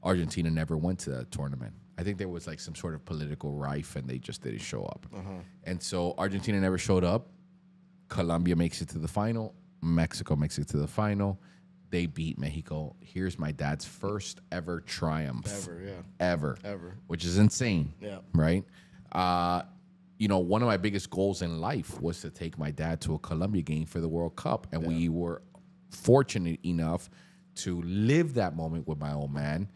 Argentina never went to that tournament. I think there was like some sort of political rife and they just didn't show up. And so Argentina never showed up. Colombia makes it to the final. Mexico makes it to the final. They beat Mexico. Here's my dad's first ever triumph. Ever. Which is insane. Yeah. Right? You know, one of my biggest goals in life was to take my dad to a Colombia game for the World Cup. And we were fortunate enough to live that moment with my old man.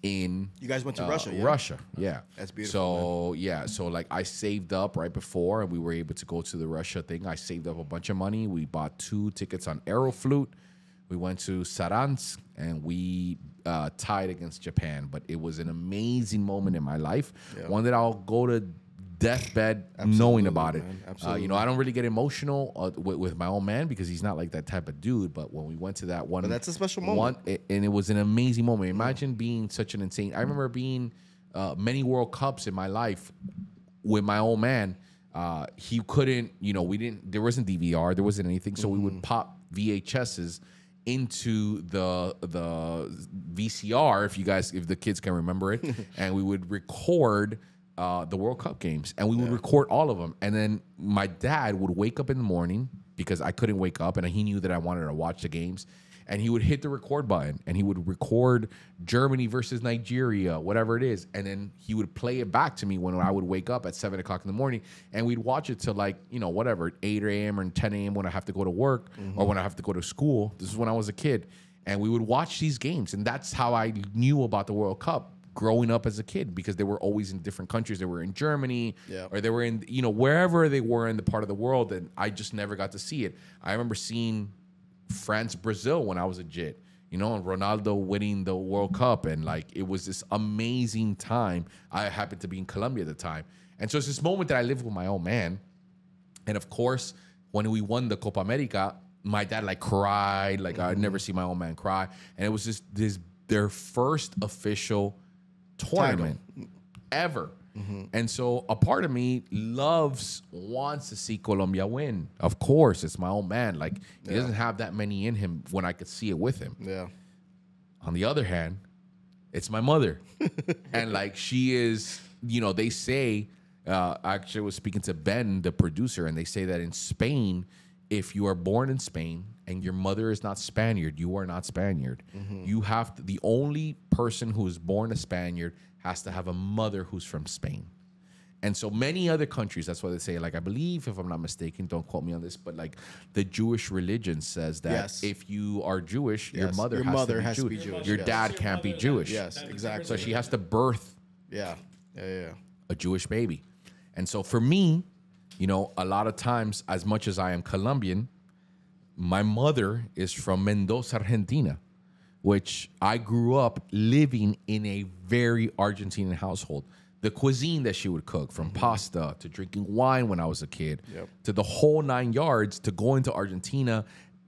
You guys went to Russia, yeah? Russia, yeah. That's beautiful. So, so like I saved up right before and we were able to go to the Russia thing. I saved up a bunch of money. We bought 2 tickets on Aeroflot. We went to Saransk and we tied against Japan. But it was an amazing moment in my life. Yeah. One that I'll go to deathbed knowing about it. You know, I don't really get emotional with my own man because he's not like that type of dude. But when we went to that one, but that's a special moment, and it was an amazing moment. Imagine being such an insane. I remember being many World Cups in my life with my old man. He couldn't, you know, there wasn't DVR, there wasn't anything, so we would pop VHSs into the VCR if the kids can remember it, and we would record the World Cup games, and we would record all of them. And then my dad would wake up in the morning because I couldn't wake up, and he knew that I wanted to watch the games. And he would hit the record button, and he would record Germany versus Nigeria, whatever it is. And then he would play it back to me when I would wake up at 7 o'clock in the morning, and we'd watch it till like, you know, whatever, 8 a.m. or 10 a.m. when I have to go to work or when I have to go to school. This is when I was a kid. And we would watch these games, and that's how I knew about the World Cup growing up as a kid, because they were always in different countries. They were in Germany or they were in, you know, wherever they were in the part of the world, and I just never got to see it. I remember seeing France, Brazil when I was a jit, you know, and Ronaldo winning the World Cup, and like it was this amazing time. I happened to be in Colombia at the time, and so it's this moment that I lived with my old man. And of course, when we won the Copa America, my dad like cried, like I'd never seen my old man cry, and it was just their first official tournament ever. And so a part of me wants to see Colombia win. Of course, it's my old man. Like, he doesn't have that many in him when I could see it with him. Yeah. On the other hand, it's my mother. And like, she is, you know, they say, I actually was speaking to Ben, the producer, and they say that in Spain, if you are born in Spain and your mother is not Spaniard, you are not Spaniard. You have to, the only person who is born a Spaniard has to have a mother who's from Spain. And so many other countries, that's why they say, like, I believe, if I'm not mistaken, don't quote me on this, but like the Jewish religion says that if you are Jewish, your mother has to be Jewish. Your dad can't be Jewish. Yes, exactly. So she has to birth a Jewish baby. And so for me, you know, a lot of times, as much as I am Colombian, my mother is from Mendoza, Argentina, which I grew up living in a very Argentinian household. The cuisine that she would cook, from pasta to drinking wine when I was a kid, to the whole 9 yards, to going to Argentina.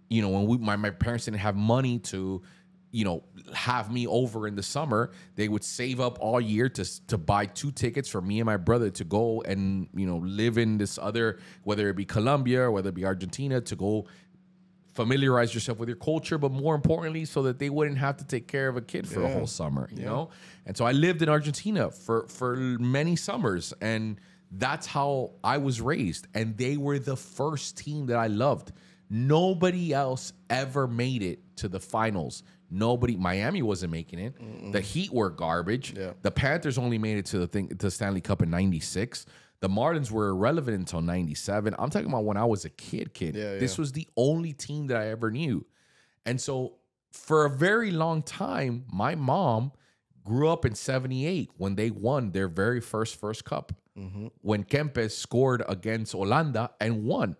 You know, when my parents didn't have money to, have me over in the summer. They would save up all year to buy 2 tickets for me and my brother to go and, live in this other, whether it be Colombia or whether it be Argentina, to go familiarize yourself with your culture, but more importantly, so that they wouldn't have to take care of a kid for a whole summer, you know? And so I lived in Argentina for many summers, and that's how I was raised. And they were the first team that I loved. Nobody else ever made it to the finals. Miami wasn't making it. The Heat were garbage. Yeah. The Panthers only made it to the Stanley Cup in 96. The Marlins were irrelevant until 97. I'm talking about when I was a kid. This was the only team that I ever knew. And so for a very long time, my mom grew up in 78 when they won their very first cup. When Kempes scored against Holanda and won.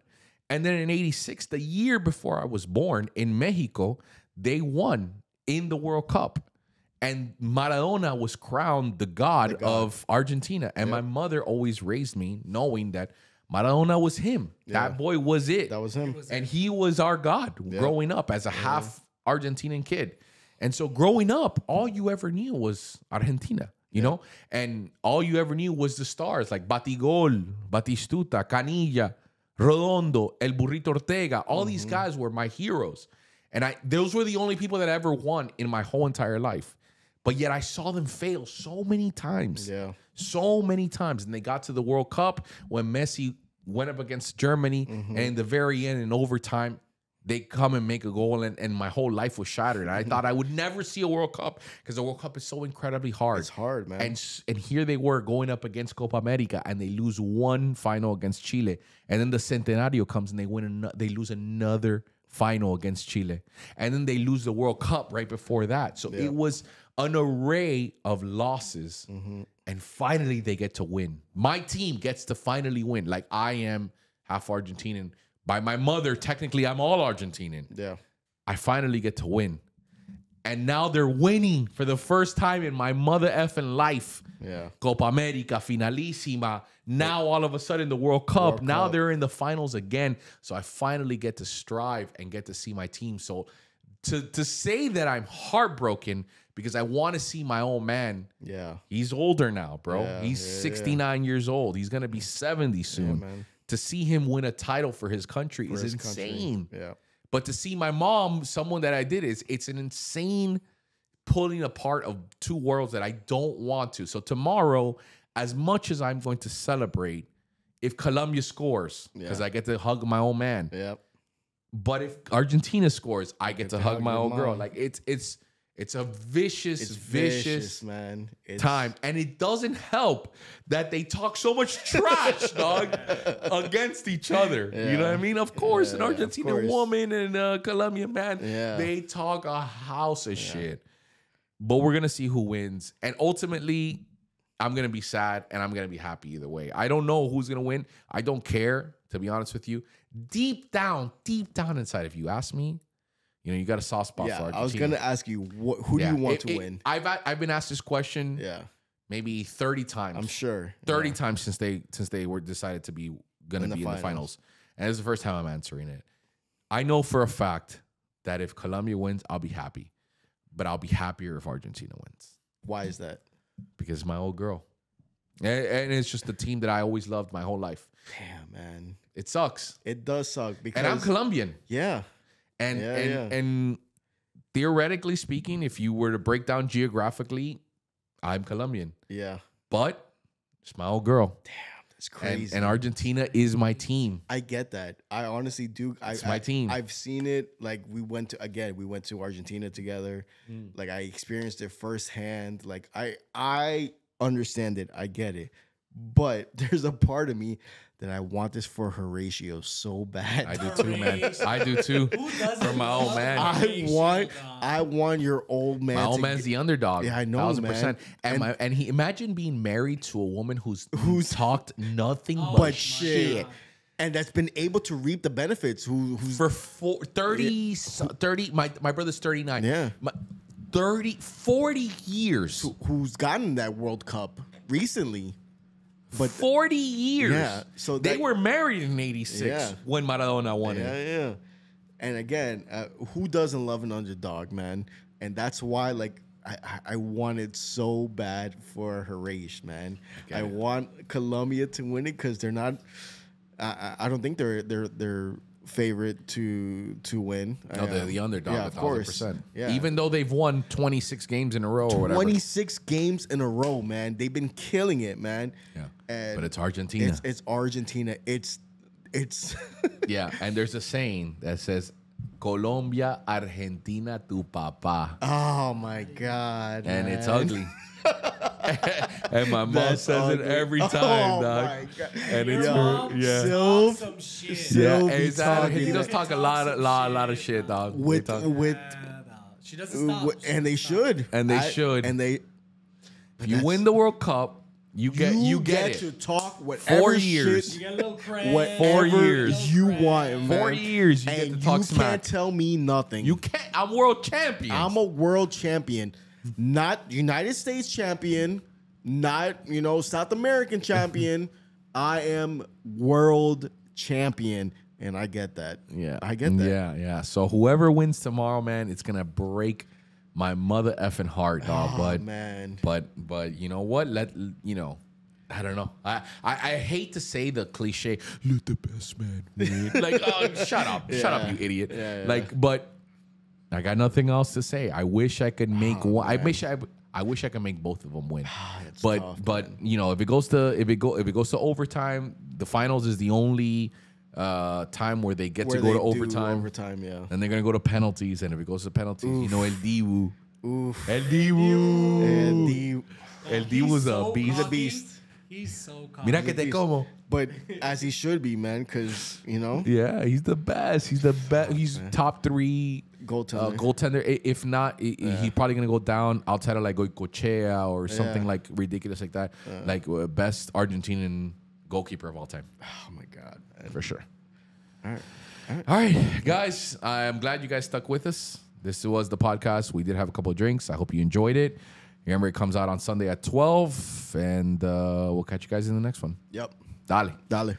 And then in 86, the year before I was born, in Mexico, they won in the World Cup. And Maradona was crowned the god of Argentina. And my mother always raised me knowing that Maradona was him. That boy was it. That was him. And he was our god growing up as a half Argentinian kid. And so growing up, all you ever knew was Argentina, you know? And all you ever knew was the stars like Batigol, Batistuta, Canilla, Redondo, El Burrito Ortega. All these guys were my heroes. And those were the only people that ever won in my whole entire life. But yet I saw them fail so many times. Yeah. So many times. And they got to the World Cup when Messi went up against Germany. And in the very end, in overtime, they come and make a goal. And my whole life was shattered. I thought I would never see a World Cup because the World Cup is so incredibly hard. It's hard, man. And here they were going up against Copa America, and they lose one final against Chile. And then the Centenario comes and they lose another final against Chile. And then they lose the World Cup right before that. So it was an array of losses. And finally they get to win. My team gets to finally win. Like, I am half Argentinian. By my mother, technically I'm all Argentinian. Yeah. I finally get to win. And now they're winning for the first time in my mother effing life. Yeah. Copa America, Finalísima. Now all of a sudden the World Cup. Now they're in the finals again. So I finally get to strive and get to see my team. So to say that I'm heartbroken because I want to see my old man. Yeah. He's older now, bro. Yeah, He's 69 years old. He's going to be 70 soon. Man. To see him win a title for his country is insane. Yeah. But to see my mom, someone that I did, it's an insane pulling apart of two worlds that I don't want to. So tomorrow, as much as I'm going to celebrate, if Colombia scores, because I get to hug my old man. Yep. But if Argentina scores, I get to hug my old girl. Like it's a vicious man. Time. And it doesn't help that they talk so much trash, dog, against each other. Yeah. You know what I mean? Of course, an of Argentinian woman and a Colombian man, Yeah. they talk a house of shit. But we're going to see who wins. And ultimately, I'm going to be sad and I'm going to be happy either way. I don't know who's going to win. I don't care, to be honest with you. Deep down inside, if you ask me, you know, you got a soft spot for Argentina. I was gonna ask you, who do you want to win? I've been asked this question, maybe 30 times. I'm sure 30 times since they were decided to be gonna be in the finals, and it's the first time I'm answering it. I know for a fact that if Colombia wins, I'll be happy, but I'll be happier if Argentina wins. Why is that? Because it's my old girl, and it's just the team that I always loved my whole life. Damn, man, it sucks. It does suck because and I'm Colombian. Yeah. And theoretically speaking, if you were to break down geographically, I'm Colombian. Yeah. But it's my old girl. Damn, that's crazy. And Argentina is my team. I get that. I honestly do. It's my team. I've seen it. Like, we went to Argentina together. Like, I experienced it firsthand. Like, I understand it. I get it. But there's a part of me that I want this for Horatio so bad. I do too, man. I do too. Who doesn't For my old man. I want your old man. My old man's the underdog. Yeah, I know, 1,000%. And he imagine being married to a woman who's talked nothing but shit. And that's been able to reap the benefits. Who's for 30, my brother's 39. Yeah. 40 years. Who's gotten that World Cup recently. But 40 years. Yeah. So they were married in 86 when Maradona won it. Yeah. And again, who doesn't love an underdog, man? And that's why, like, I wanted so bad for Harish, man. I want Colombia to win it because they're not. I don't think they're favorite to win. No, they're the underdog. Yeah, of course. 1,000%. Yeah. Even though they've won 26 games in a row or whatever. 26 games in a row, man. They've been killing it, man. Yeah. And But it's Argentina. It's Argentina. It's Yeah, and there's a saying that says, Colombia, Argentina, tu papá. oh my God. And man. it's ugly. And my mom That's says it ugly. every time, Oh dog. my God. And it's Yo, her, yeah. Sylv- Some shit. Yeah, Sylv be Argentinos talking talk a lot of shit, dog. with They talk- with She doesn't stop. and they should. And they should. And they if you win the World Cup, you get to it. talk whatever 4 years. shit, You get a little crack. whatever 4 years. you want, man. 4 years, you and get to talk you smack. can't tell me nothing. You can't. I'm world champion. I'm a world champion, not United States champion, not South American champion. I am world champion, and I get that. Yeah, I get that. Yeah. So whoever wins tomorrow, man, it's gonna break my mother effing heart, dog. Oh, man. But you know what? I don't know. I hate to say the cliche, let the best man win. Like, oh, shut up, you idiot. Yeah. Like, but I got nothing else to say. I wish I could make one. I wish I could make both of them win. It's but tough, but if it goes to overtime, the finals is the only time where they get Where to go they to do overtime. Overtime, yeah. And they're gonna go to penalties, and if it goes to penalties, El Dibu. Oof. El Dibu. And the El Dibu's a beast. He's a beast. He's so cocky. Mira que te como. But as he should be, man, because Yeah, he's the best. He's the best. He's top 3 goaltender. goaltender. If not, he's probably gonna go down outside of like Goicoechea or something like ridiculous like that. Like best Argentinian goalkeeper of all time, Oh my God, man. for sure. All All right, guys. I'm glad you guys stuck with us. This was the podcast. We did have a couple of drinks. I hope you enjoyed it. Remember, it comes out on Sunday at 12, and we'll catch you guys in the next one. Yep. Dale. Dale.